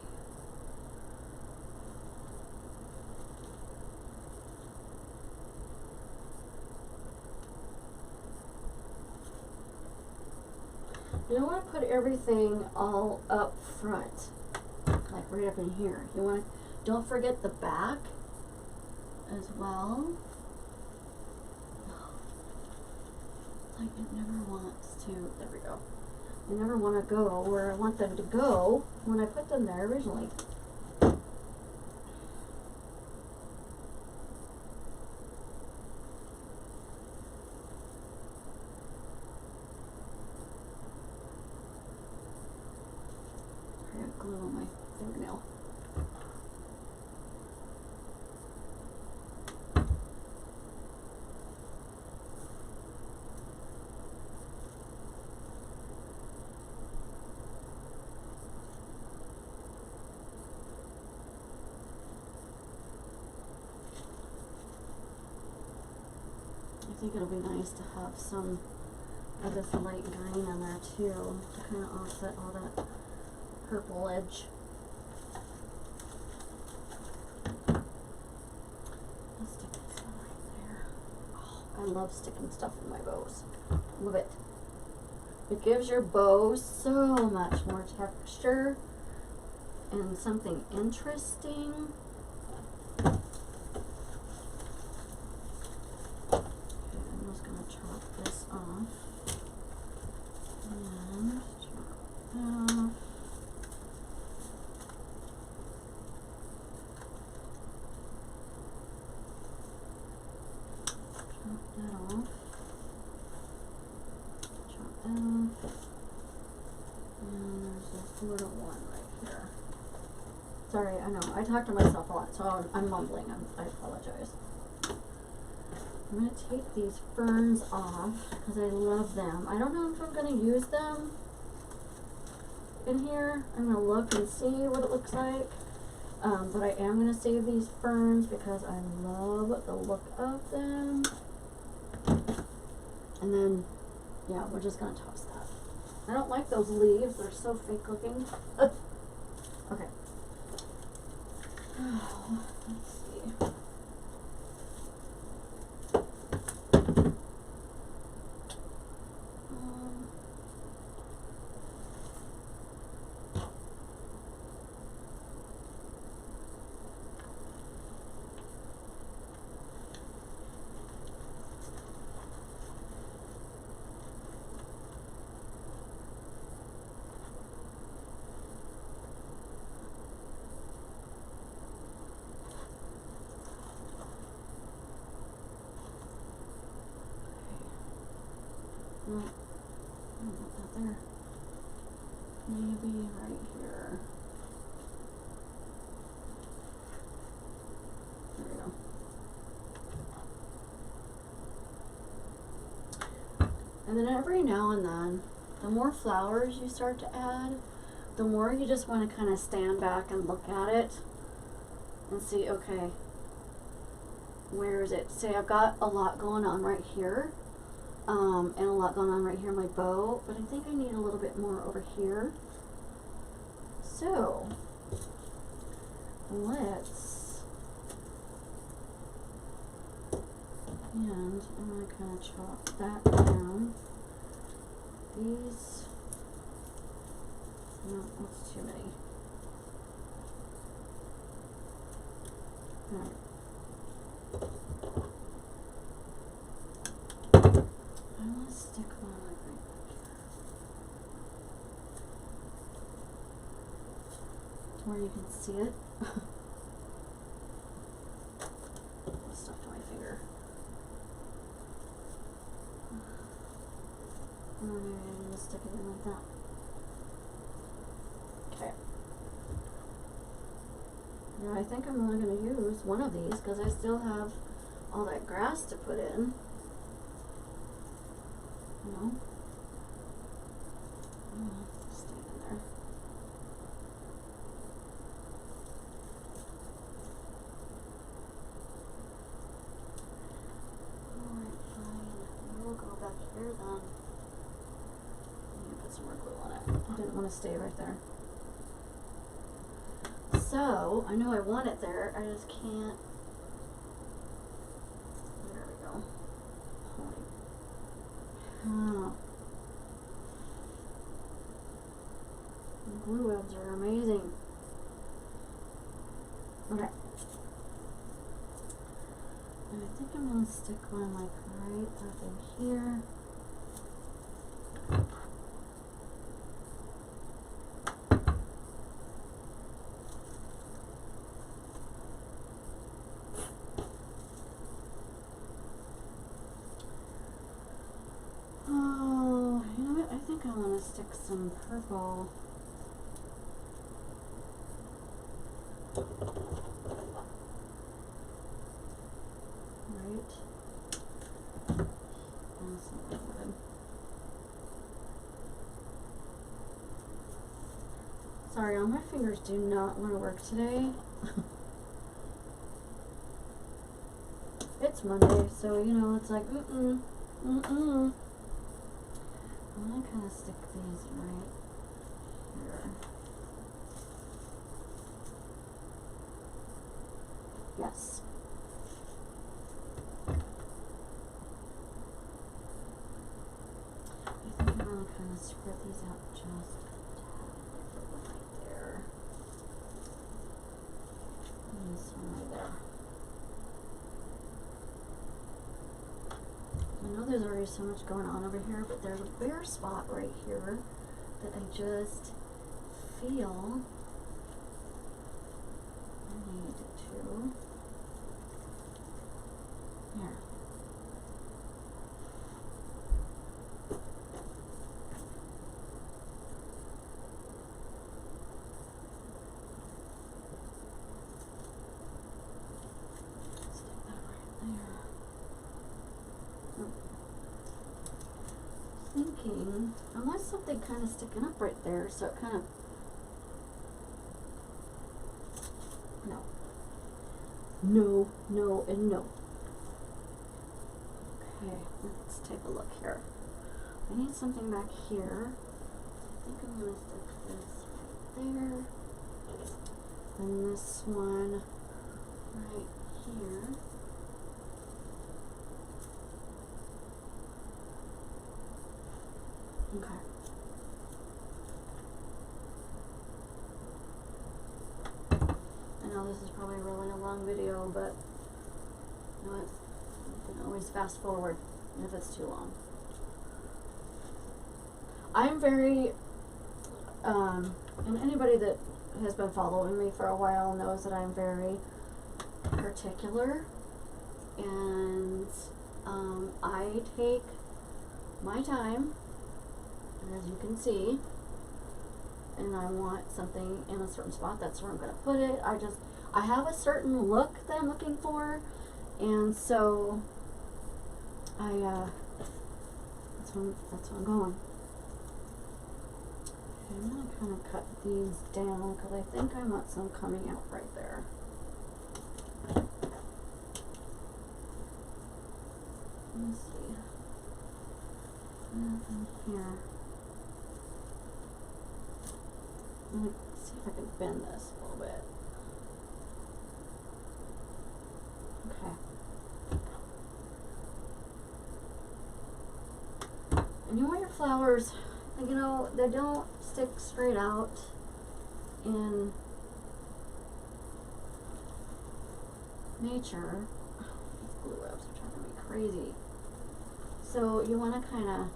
You don't want to put everything all up front, like right up in here. You want to, don't forget the back as well. Like it never wants to, there we go. I never want to go where I want them to go when I put them there originally. I got glue on my fingernail. I think it'll be nice to have some of this light green in there too, to kind of offset all that purple edge. I'll stick this one right there. Oh, I love sticking stuff in my bows. Love it. It gives your bow so much more texture and something interesting. Sorry, I know, I talk to myself a lot, so I'm mumbling, I apologize. I'm going to take these ferns off, because I love them. I don't know if I'm going to use them in here. I'm going to look and see what it looks like. But I am going to save these ferns, because I love the look of them. And then, yeah, we're just going to toss that. I don't like those leaves, they're so fake looking. Okay. Oh, let's see. No, not there. Maybe right here. There we go. And then every now and then, the more flowers you start to add, the more you just want to kind of stand back and look at it and see, okay, where is it? Say I've got a lot going on right here. And a lot going on right here in my bow, but I think I need a little bit more over here. So, let's, and I'm going to kind of chop that down. These, no, that's too many. All right. Stick one like right back here. To where you can see it. It's stuck to my finger. Or maybe I'm gonna stick it in like that. Okay. Now I think I'm only gonna use one of these because I still have all that grass to put in. No. Stay in there. Alright, fine. We'll go back here then. I'm gonna put some more glue on it. I didn't want to stay right there. So, I know I want it there, I just can't. There we go. Oh. glue webs are amazing. Okay. And I think I'm gonna stick one like right up in here. Oh, you know what? I think I want to stick some purple. Right. That's not good. Sorry, all my fingers do not want to work today. It's Monday, so you know, it's like, I'm gonna kind of stick these right here. Yes. I think I'm gonna kind of spread these out just right there. And this one right there. I know there's already so much going on over here, but there's a bare spot right here that I just feel I need to. Here. Stick that right there. Thinking, unless something kind of sticking up right there, so it kind of, no, and no. Okay, let's take a look here. I need something back here. I think I'm gonna stick this right there, and this one right here. Okay. I know this is probably really a long video, but you know what? You can always fast forward if it's too long. I'm very, and anybody that has been following me for a while knows that I'm very particular, and I take my time, as you can see, and I want something in a certain spot. That's where I'm going to put it. I have a certain look that I'm looking for, and so that's where I'm going. Okay, I'm going to kind of cut these down because I think I want some coming out right there. Let's see. Nothing here. I'm going to see if I can bend this a little bit. Okay. And you want your flowers, you know, they don't stick straight out in nature. These glue webs are driving me crazy. So you want to kind of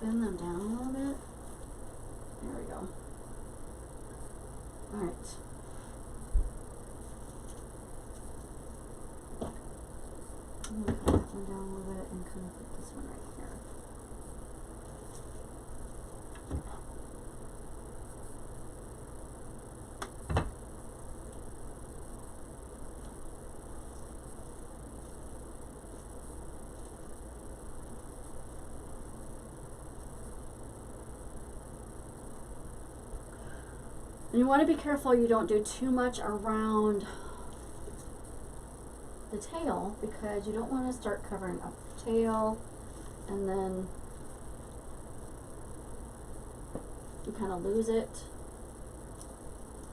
bend them down a little bit. There we go. Alright. I'm going to cut that one down a little bit and kind of put this one right here. And you want to be careful you don't do too much around the tail, because you don't want to start covering up the tail and then you kind of lose it.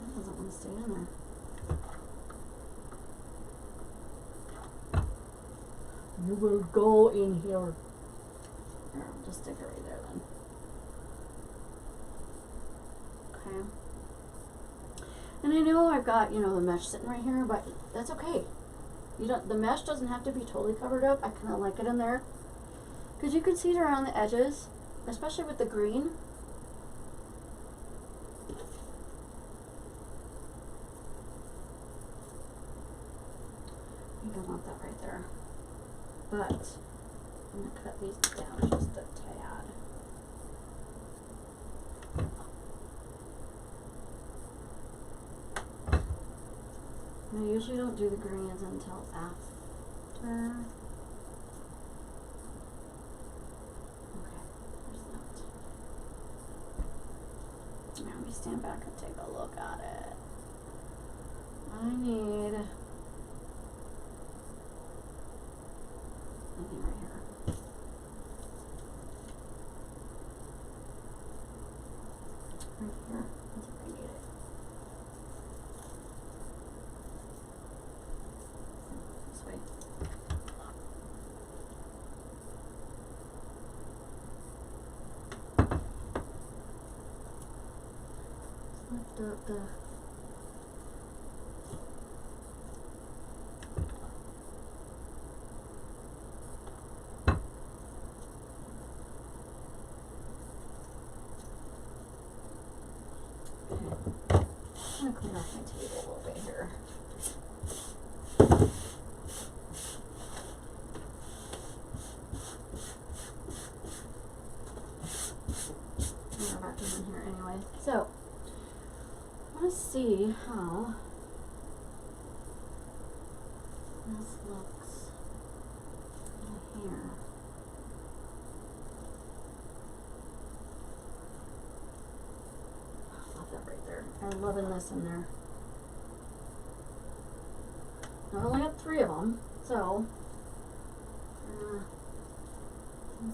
That doesn't want to stay in there. You will go in here. There, I'll just stick it right there then. I know I've got, you know, the mesh sitting right here, but that's okay. You don't, the mesh doesn't have to be totally covered up. I kind of like it in there. Because you can see it around the edges, especially with the green. You don't want that right there. But I'm going to cut these down just a tad. I usually don't do the greens until after. Okay, there's that. Now we stand back and take a look at it. I need something right here. Right here. I think I need it. This way. Just lift up the I'm gonna clean off my table a little bit here. We're about done here anyway. So, I want to see how this looks in here. Right there. I'm loving this in there. I only got 3 of them, so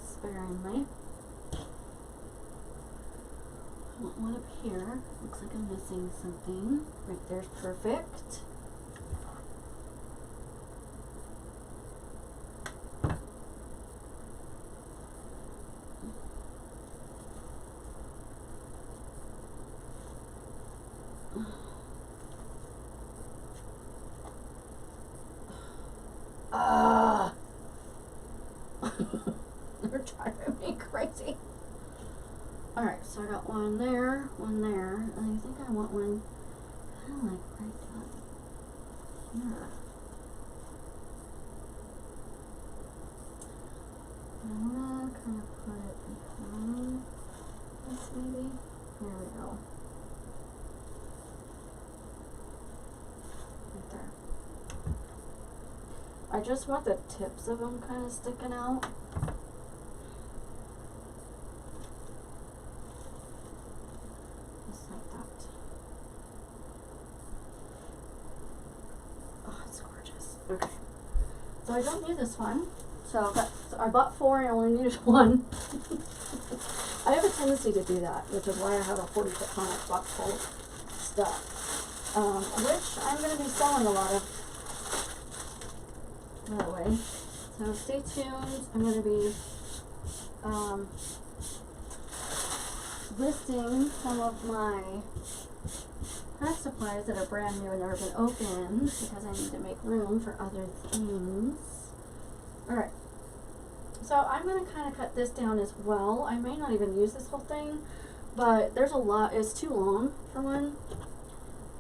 sparingly. I want one up here. Looks like I'm missing something. Right there's perfect. They're driving me crazy. Alright, so I got one there, and I think I want one kind of like right up here. I'm gonna kind of put it behind this maybe. There we go. Right there. I just want the tips of them kind of sticking out. Just like that. Oh, it's gorgeous. Okay. So I don't need this one. So I bought 4 and I only needed 1. I have a tendency to do that, which is why I have a 40-foot comic box full of stuff. Which I'm going to be selling a lot of. By the way, so stay tuned. I'm going to be listing some of my craft supplies that are brand new and never been opened because I need to make room for other things. Alright, so I'm going to kind of cut this down as well. I may not even use this whole thing, but there's a lot. It's too long for one.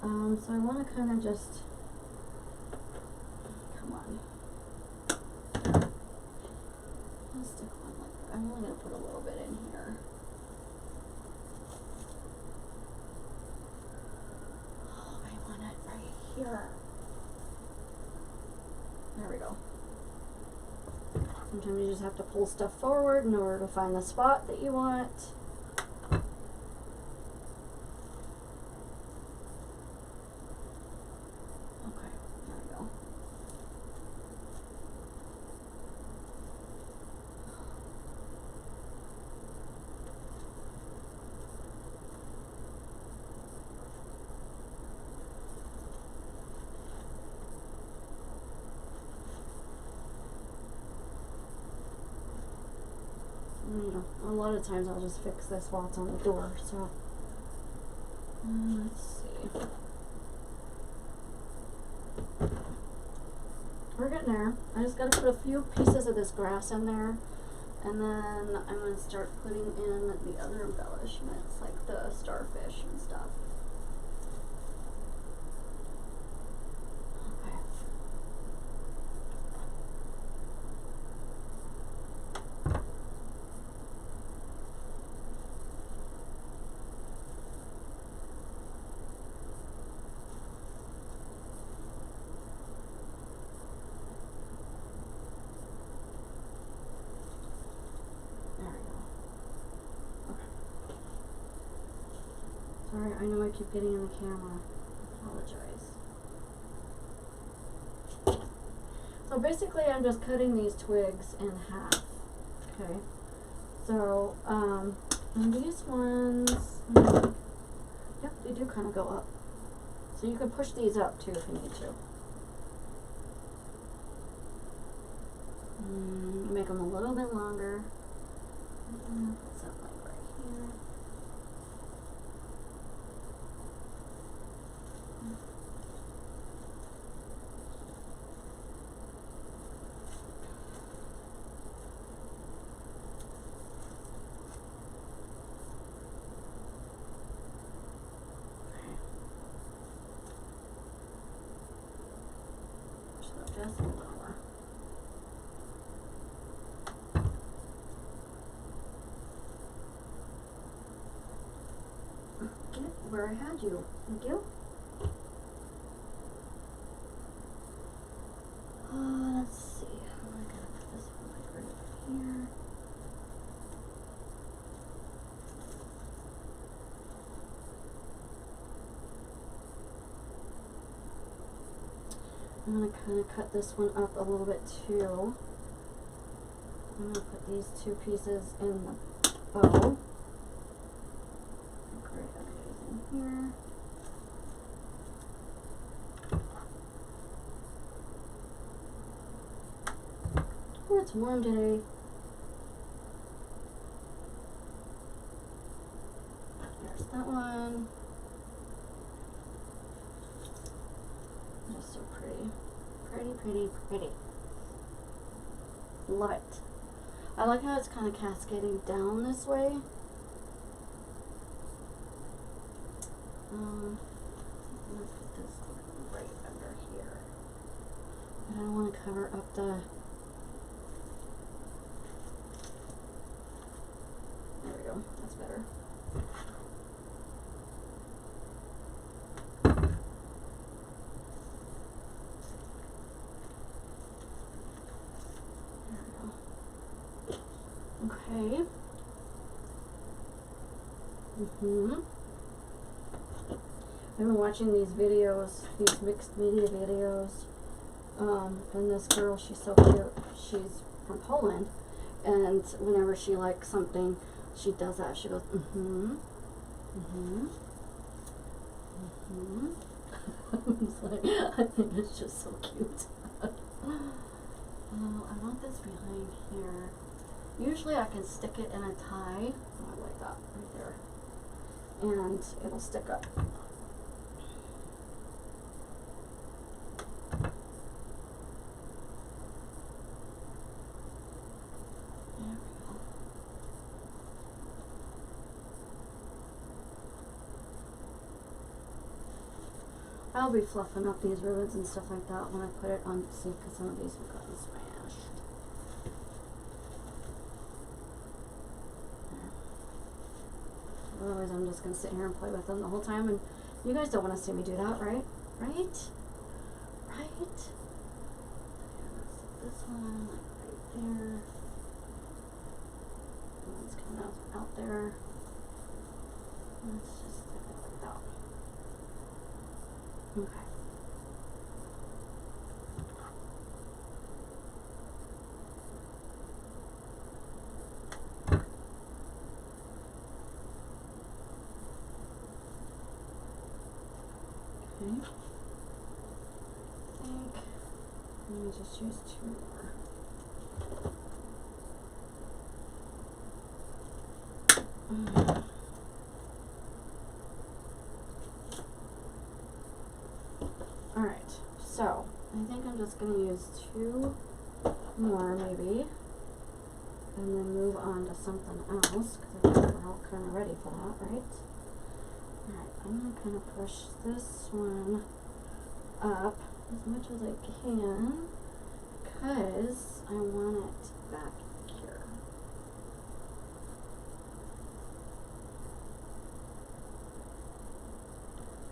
So I want to kind of just, come on. I'll stick one like that. I'm only going to put a little bit in here. Oh, I want it right here. There we go. Sometimes you just have to pull stuff forward in order to find the spot that you want. Okay, there we go. You know, a lot of times I'll just fix this while it's on the door, so let's see. there. I just gotta put a few pieces of this grass in there, and then I'm gonna start putting in the other embellishments, like the starfish and stuff. Okay. Sorry, I know I keep getting in the camera. I apologize. So basically I'm just cutting these twigs in half. Okay. So, and these ones, yep, they do kind of go up. So you can push these up too if you need to. Make them a little bit longer. Put something right here. Just lower. Get where I had you. Thank you. Let's see. I'm gonna put this one like right here. I'm going to kind of cut this one up a little bit too. I'm going to put these two pieces in the bow. Great, okay, in here. Oh, it's warm today. There's that one. Just so pretty. Pretty, pretty, pretty. Love it. I like how it's kind of cascading down this way. Let's put this right under here. But I don't want to cover up the... There we go. That's better. Okay. I've been watching these videos, these mixed media videos, and this girl, she's so cute. She's from Poland, and whenever she likes something, she does that. She goes, It's like, I think it's just so cute. I want this behind here. Usually I can stick it in a tie, like that, right there, and it'll stick up. There we go. I'll be fluffing up these ribbons and stuff like that when I put it on, see, because some of these have gotten smashed. Otherwise I'm just going to sit here and play with them the whole time, and you guys don't want to see me do that, right? Right? Right? Yeah, let's set this one like right there. And it's coming out there. Let's just stick it like that. Okay. I think let me just use 2 more. Alright, so I think I'm just going to use 2 more maybe, and then move on to something else, because I think we're all kind of ready for that, right? Alright, I'm going to kind of push this one up as much as I can, because I want it back here.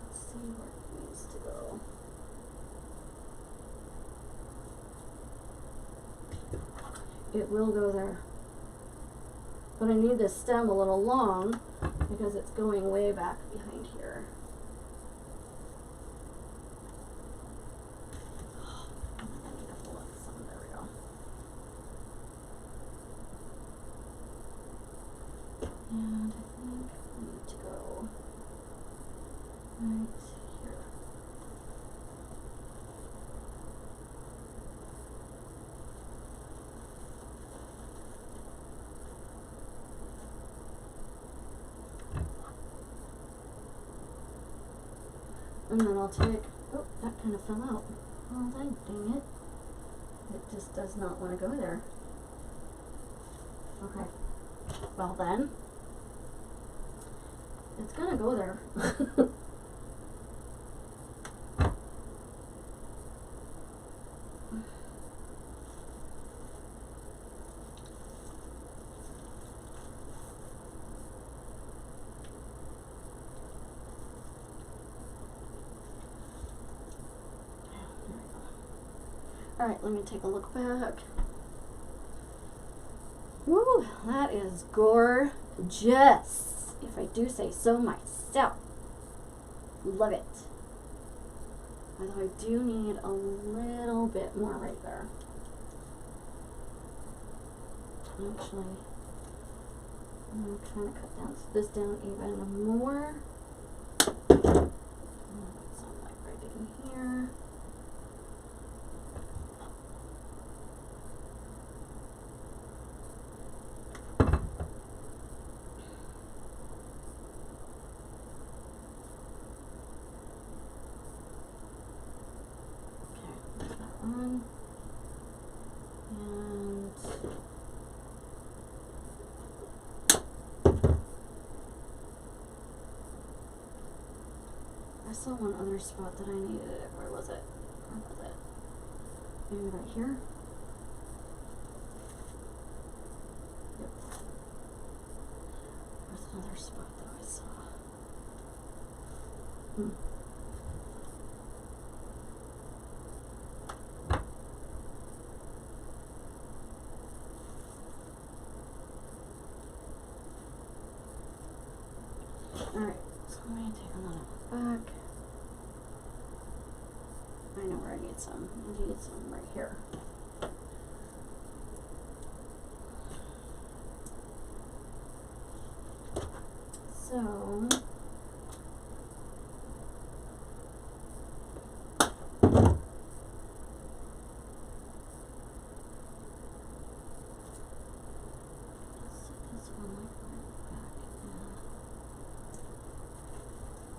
Let's see where it needs to go. It will go there. But I need this stem a little long because it's going way back behind here. I need to pull up some. There we go. And I think I need to go right here. And then I'll take, oh, that kind of fell out. Oh, dang it. It just does not want to go there. Okay. Well then, it's gonna go there. Alright, let me take a look back. Woo, that is gorgeous, if I do say so myself. Love it. Although I do need a little bit more right there. Actually, I'm trying to cut down this down even more. I'm gonna put some like right in here. On and I saw one other spot that I needed it. Where was it? Where was it? Maybe right here? Yep. There's another spot that I saw. Alright, so I'm going to take another one back. I know where I need some. I need some right here. So,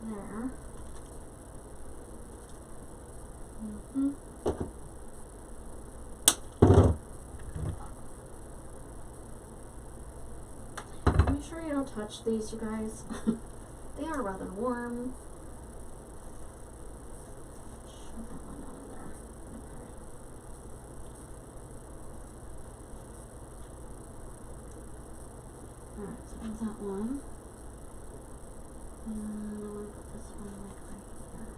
there. Make sure you don't touch these, you guys. They are rather warm. Shove that one out of there. Okay. Alright, so there's that one. And I'm going to put this one like right here.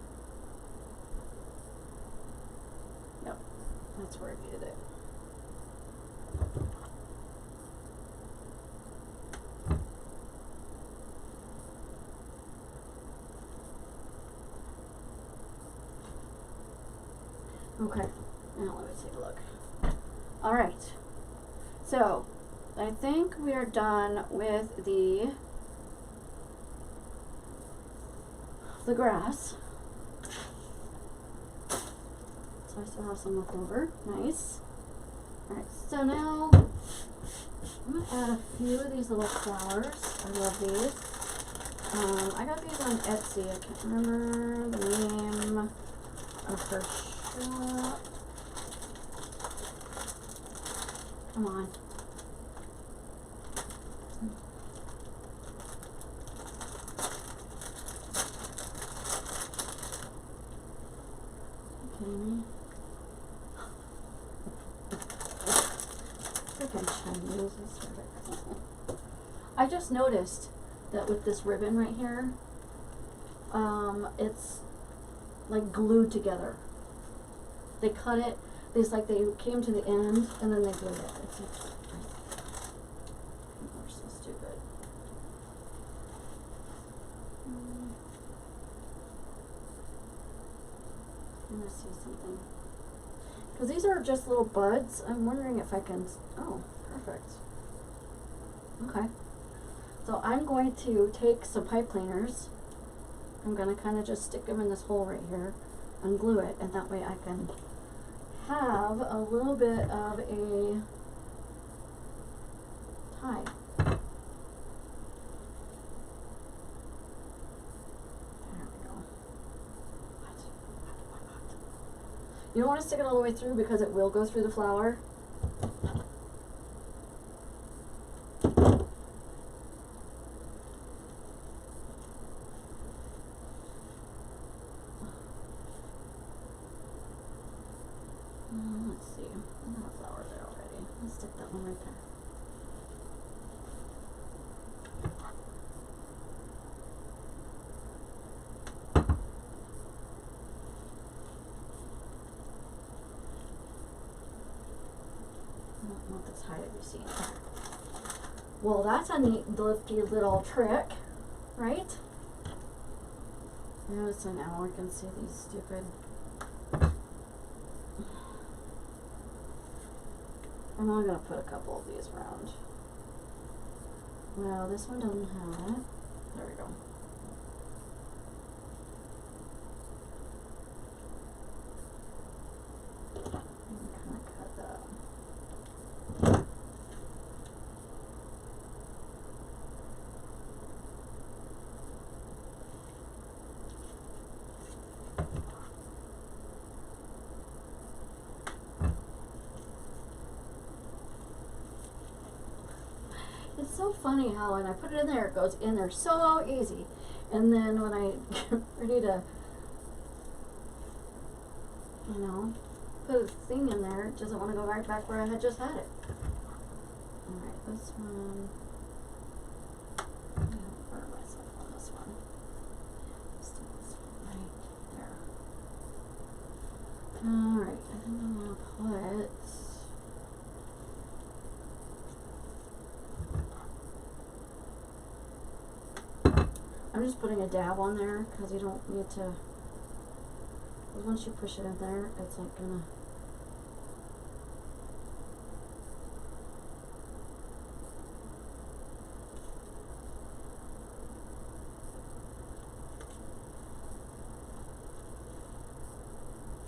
Yep, that's where I needed it. Okay, now let me take a look. Alright, so I think we are done with the grass. So I still have some left over. Nice. Alright, so now I'm going to add a few of these little flowers. I love these. I got these on Etsy. I can't remember the name of her Come on. Okay. Freaking Chinese. I just noticed that with this ribbon right here, it's like glued together. They cut it. It's like they came to the end and then they glued it. It's like, people are so stupid. I'm gonna see something. Because these are just little buds. I'm wondering if I can. Oh, perfect. Okay. So I'm going to take some pipe cleaners. I'm going to kind of just stick them in this hole right here and glue it, and that way I can have a little bit of a tie. There we go. What? You don't want to stick it all the way through because it will go through the flower. Let's see. I have a flower there already. Let's stick that one right there. I don't want this high to be seen. Well, that's a neat, nifty little trick, right? Yeah, so now we can see these stupid. I'm only going to put a couple of these around. Well, this one doesn't have it. There we go. I'm kind of cut that. It's so funny how when I put it in there, it goes in there so easy. And then when I get ready to, you know, put a thing in there, it doesn't want to go right back where I had just had it. Alright, this one. I'm going to burn myself on this one. Let's do this one right there. Alright, I think I'm going to put. I'm just putting a dab on there because you don't need to. Because once you push it in there, it's like gonna.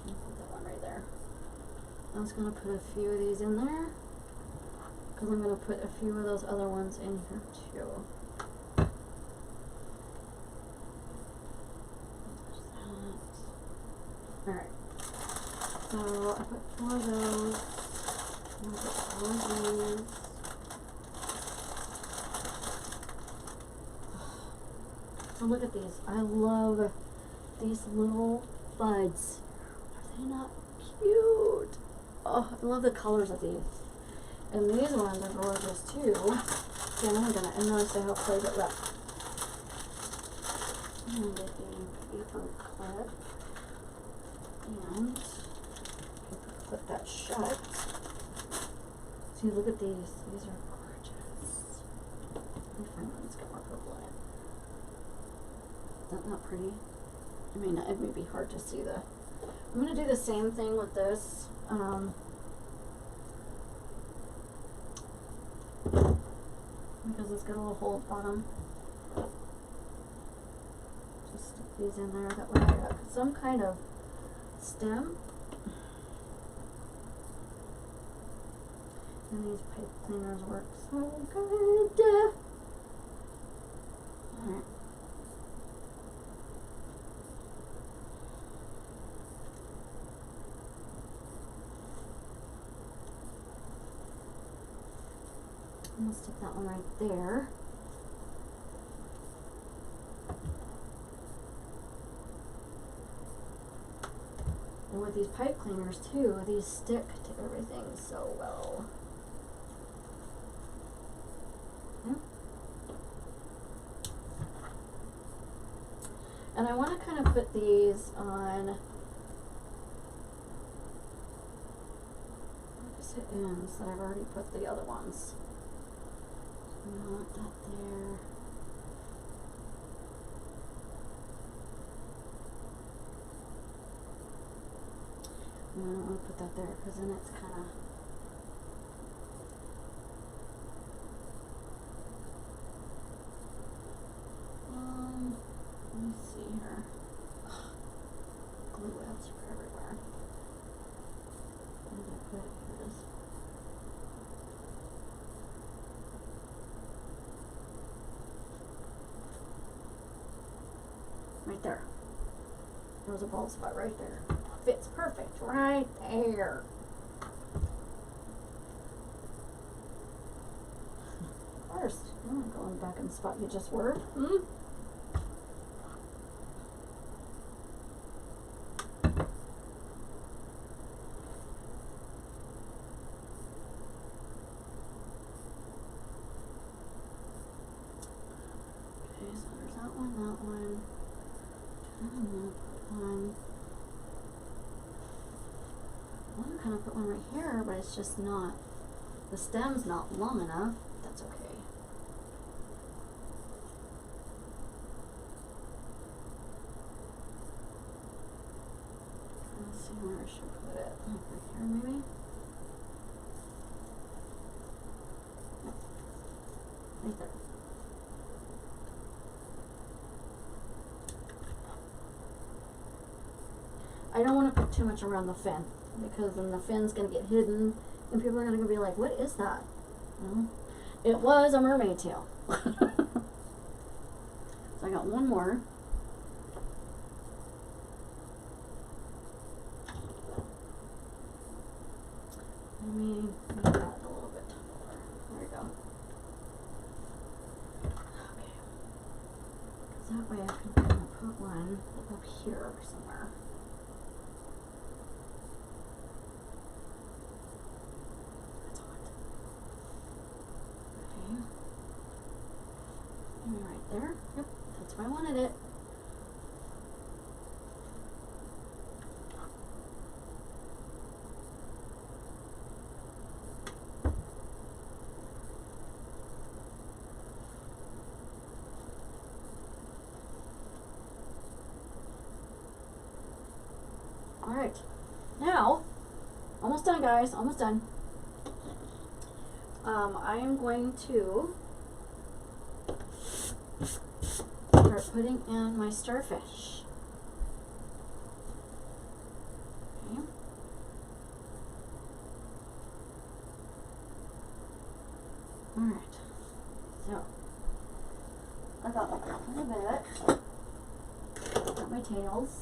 I'll put that one right there. I was gonna put a few of these in there because I'm gonna put a few of those other ones in here too. Alright, so I put 4 of those, and I put 4 of these. So look at these. I love these little buds. Are they not cute? Oh, I love the colors of these. And these ones are gorgeous too. Okay, and notice I have quite a bit left. I'm going to get a paper clip. And put that shut. See, look at these. These are gorgeous. Let me find one that's got more purple in it. Is that not pretty? I mean, it may be hard to see the. I'm going to do the same thing with this. Because it's got a little hole at the bottom. Just stick these in there. That way I got some kind of stem. And these pipe cleaners work so good. Alright. I'm gonna stick that one right there. And with these pipe cleaners too, these stick to everything so well. Yeah. And I want to kind of put these on opposite ends that I've already put the other ones. I want that there. I don't want to put that there because then it's kind of let me see here. Ugh, glue webs are everywhere. Where did I put it? Here it is. Right there. There was a bald spot right there. Fits perfect right there. Of course, you don't go in back in the spot you just were. Okay, so there's that one, that one. I'm gonna put one. I want to kind of put one right here, but it's just not, the stem's not long enough. That's okay. Let's see where I should put it. Like right here, maybe? Yep. Right there. I don't want to put too much around the fin, because then the fin's going to get hidden and people are going to be like, what is that? Well, it was a mermaid tail. So I got one more. Let me make that a little bit taller. There we go. Okay. Because that way I can kind of put one up here somewhere. Right there. Yep, that's where I wanted it. Alright. Now, almost done, guys. Almost done. I am going to start putting in my starfish. Okay. Alright. So, I got like a little bit. Got my tails.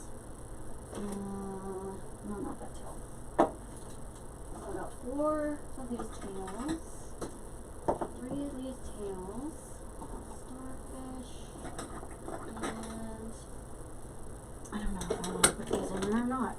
No, not that tail. I got 4 of these tails. 3 of these tails. Starfish. And I don't know if I want to put these in there or not.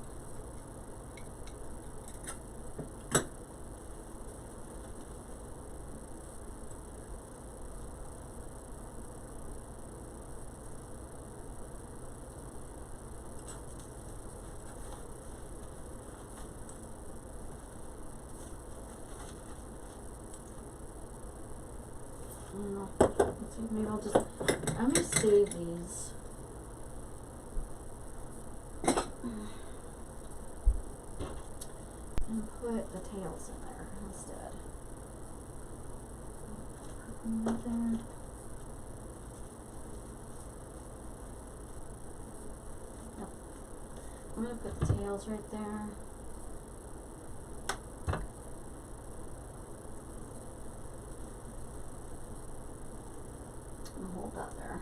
Let's see, maybe I'll just, I'm going to save these. And put the tails in there instead. Right there. Nope. I'm going to put the tails right there. I'll hold that there.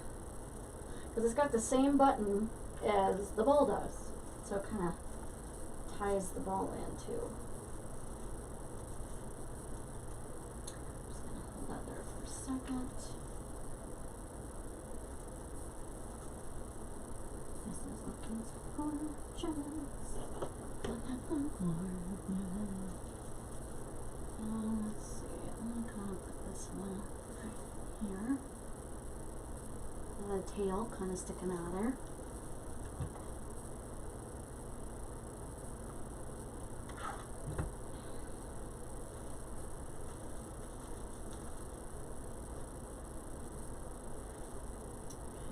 Because it's got the same button as the ball does. So it kind of ties the ball in too. Just gonna hold that second. This is looking gorgeous. Let's see, I'm gonna put this one right here. The tail kind of sticking out of there.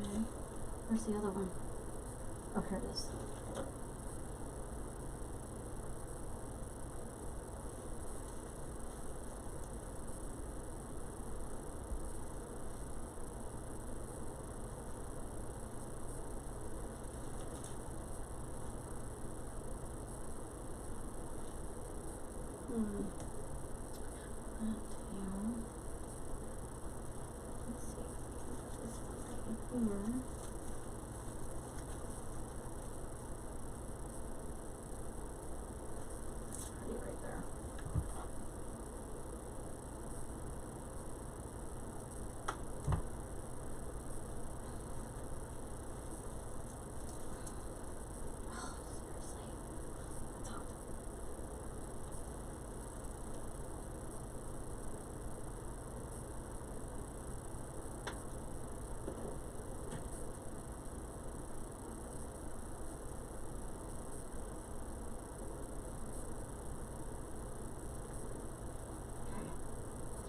Okay, where's the other one? Oh, here it is. That tail. Let's see. This one right here. It's pretty right there. Oh, seriously. That's hot.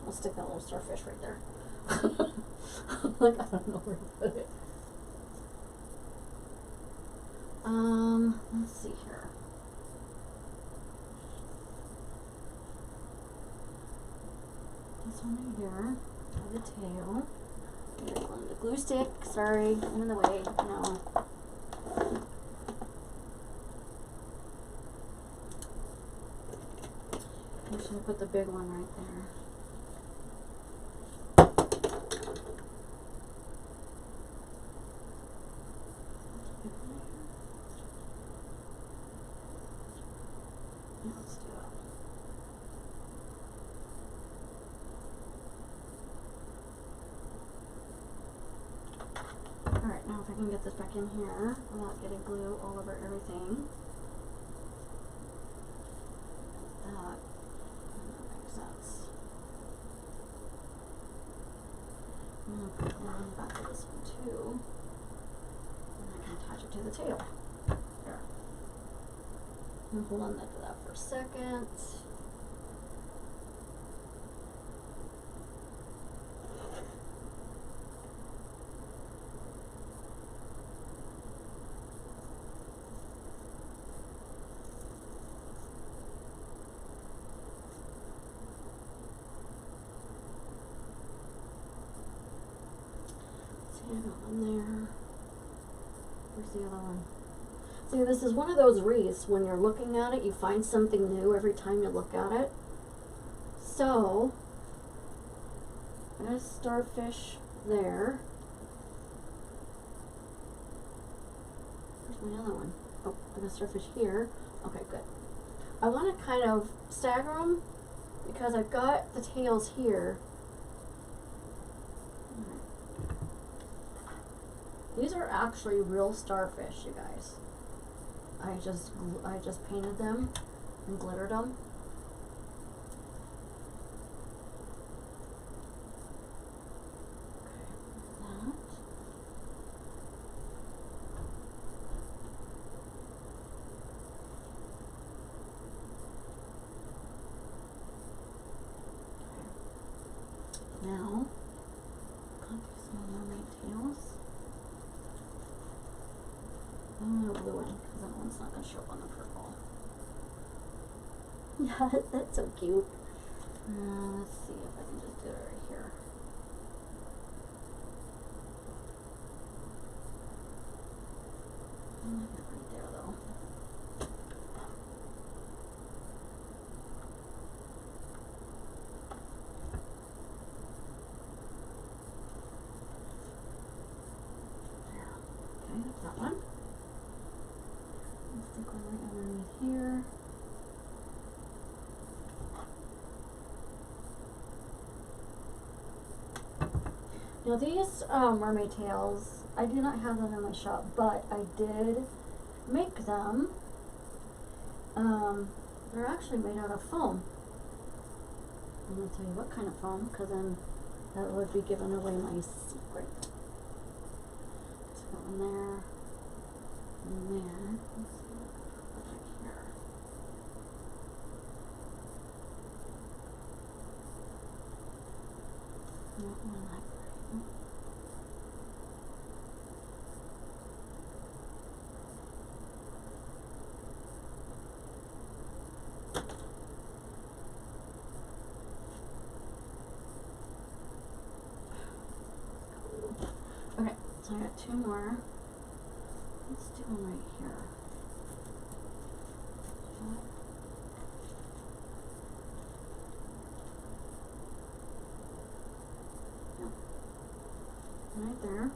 I'll stick that little starfish right there. Like, I don't know where to put it. Let's see here. This one right here, the tail. The glue stick, sorry, I'm in the way, no. I'm just gonna put the big one right there. Yeah, let's do it. Alright, now if I can get this back in here without getting glue all over everything. That makes sense. I'm going to put glue on the back of this one too. And I can attach it to the tail. There. I'm going to hold on to that for a second. See, I got one there. Where's the other one? See, this is one of those wreaths, when you're looking at it, you find something new every time you look at it. So, there's starfish there. Where's my other one? Oh, I got starfish here. Okay, good. I want to kind of stagger them because I've got the tails here. These are actually real starfish, you guys. I just painted them and glittered them. Okay, that. Okay. Now, I'll do some mermaid tails. I'm going to blue one because that one's not going to show up on the purple. Yeah, that's so cute. Let's see if I can just do it right here. I like it right there though. There. Okay, that's that one. Let's stick one right underneath here. Now these mermaid tails, I do not have them in my shop, but I did make them. They're actually made out of foam. I'm going to tell you what kind of foam, because then that would be giving away my secret. Let's go in there, and there. Let's see what's right here. Not one like that. Okay, so I got two more. Let's do one right here. Yep. Right there.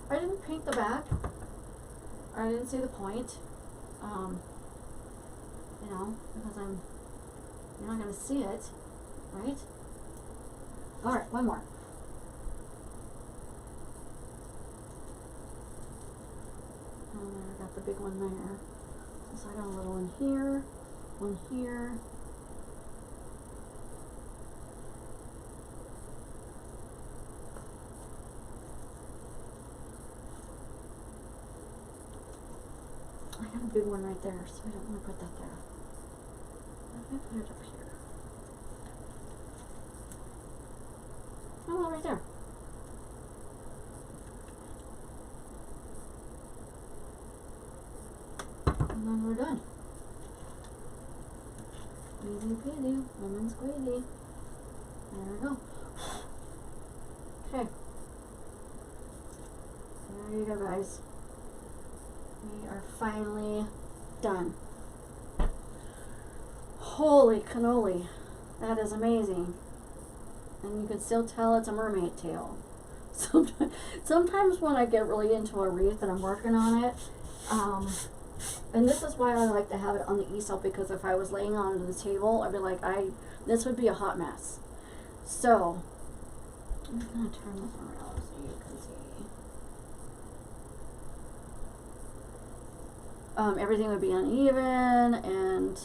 I didn't paint the back. I didn't see the point. You know, because you're not gonna see it, right? Alright, one more. And I got the big one there. So I got a little one here, one here. I got a big one right there, so I don't want to put that there. I'm gonna put it up here. Oh, well, right there. And then we're done. Easy peasy, lemon squeezy. There we go. Okay. There you go, guys. We are finally done. Holy cannoli. That is amazing. And you can still tell it's a mermaid tail. Sometimes when I get really into a wreath and I'm working on it, and this is why I like to have it on the easel, because if I was laying on the table, I'd be like, this would be a hot mess. So, I'm going to turn this around so you can see. Everything would be uneven, and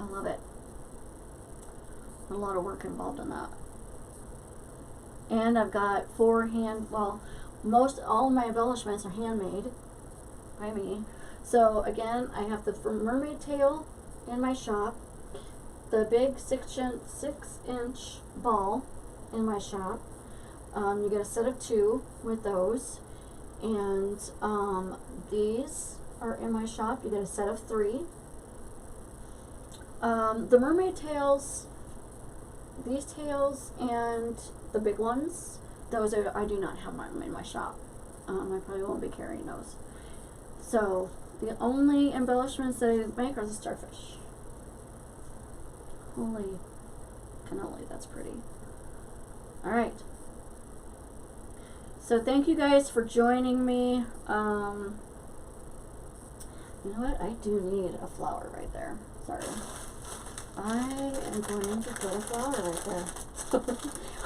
I love it. A lot of work involved in that. And I've got all of my embellishments are handmade by me. So again, I have the mermaid tail in my shop, the big 6-inch ball in my shop. You get a set of 2 with those, and these are in my shop. You get a set of 3. The mermaid tails, these tails and the big ones, those are, I do not have them in my shop. I probably won't be carrying those. So the only embellishments that I make are the starfish. Holy cannoli, that's pretty. Alright. So thank you guys for joining me. You know what? I do need a flower right there. Sorry. I am going to put a flower right there.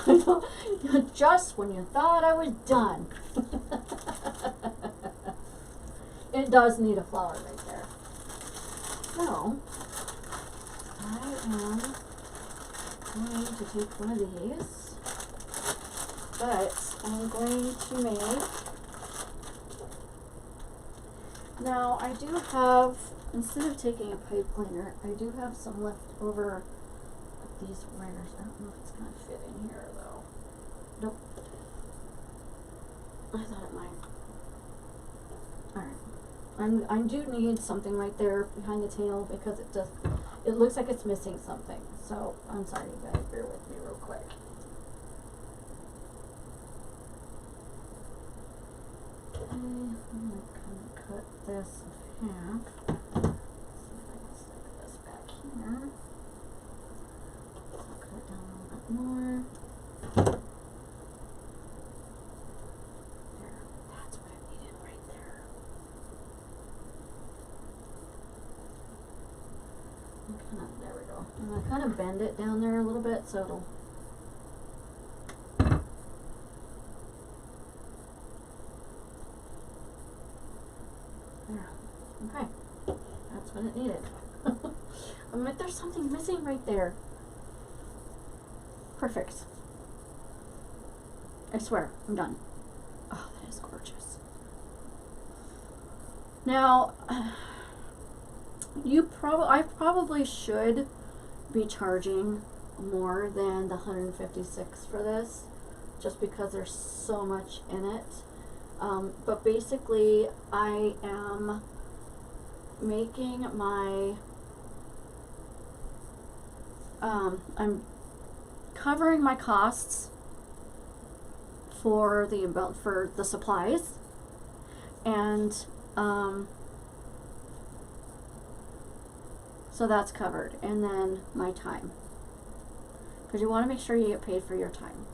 I know, just when you thought I was done. It does need a flower right there. So, I am going to take one of these, but I'm going to make, now I do have, instead of taking a pipe cleaner, I do have some left over of these wires. I don't know if it's going to fit in here though. Nope. I thought it might. Alright. I do need something right there behind the tail because it looks like it's missing something. So I'm sorry you guys, bear with me real quick. Okay, I'm going to kind of cut this in half. Here. I'll cut it down a little bit more. There. That's what I needed right there. There we kind of bend it down there a little bit so it'll. There. Okay. That's what it needed. I'm like, there's something missing right there. Perfect. I swear, I'm done. Oh, that is gorgeous. Now, I probably should be charging more than the $156 for this, just because there's so much in it. But basically, I am making my, I'm covering my costs for the supplies, and so that's covered, and then my time, because you want to make sure you get paid for your time,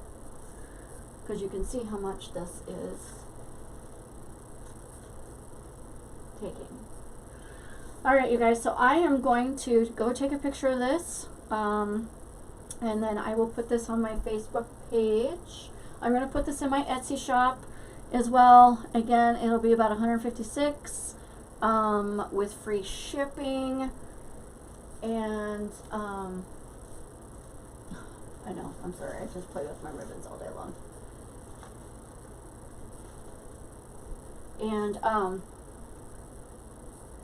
because you can see how much this is taking. Alright, you guys, so I am going to go take a picture of this, and then I will put this on my Facebook page. I'm going to put this in my Etsy shop as well. Again, it'll be about $156 with free shipping. And I know, I'm sorry, I just play with my ribbons all day long. And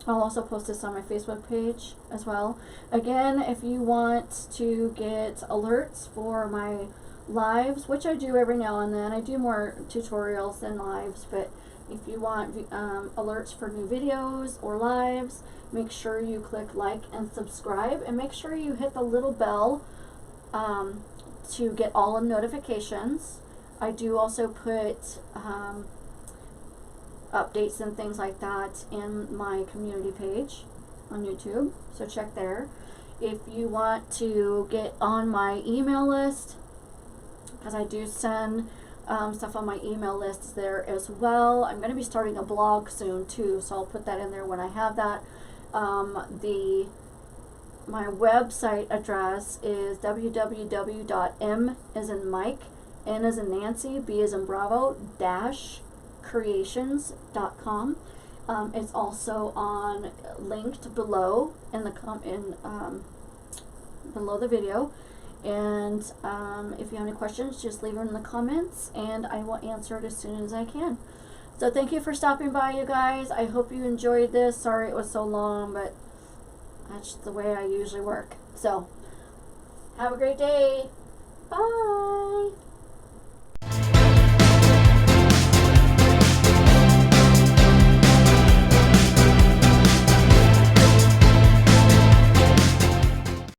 I'll also post this on my Facebook page as well. Again, if you want to get alerts for my lives, which I do every now and then, I do more tutorials than lives, but if you want alerts for new videos or lives, make sure you click like and subscribe, and make sure you hit the little bell to get all the notifications. I do also put updates and things like that in my community page on YouTube, so check there. If you want to get on my email list, because I do send stuff on my email list there as well. I'm going to be starting a blog soon too, so I'll put that in there when I have that. My website address is www.m as in Mike, N as in Nancy, B as in Bravo, -creations.com. It's also linked below in the below the video. And if you have any questions, just leave them in the comments, and I will answer it as soon as I can. So thank you for stopping by, you guys. I hope you enjoyed this. Sorry it was so long, but that's the way I usually work. So have a great day. Bye.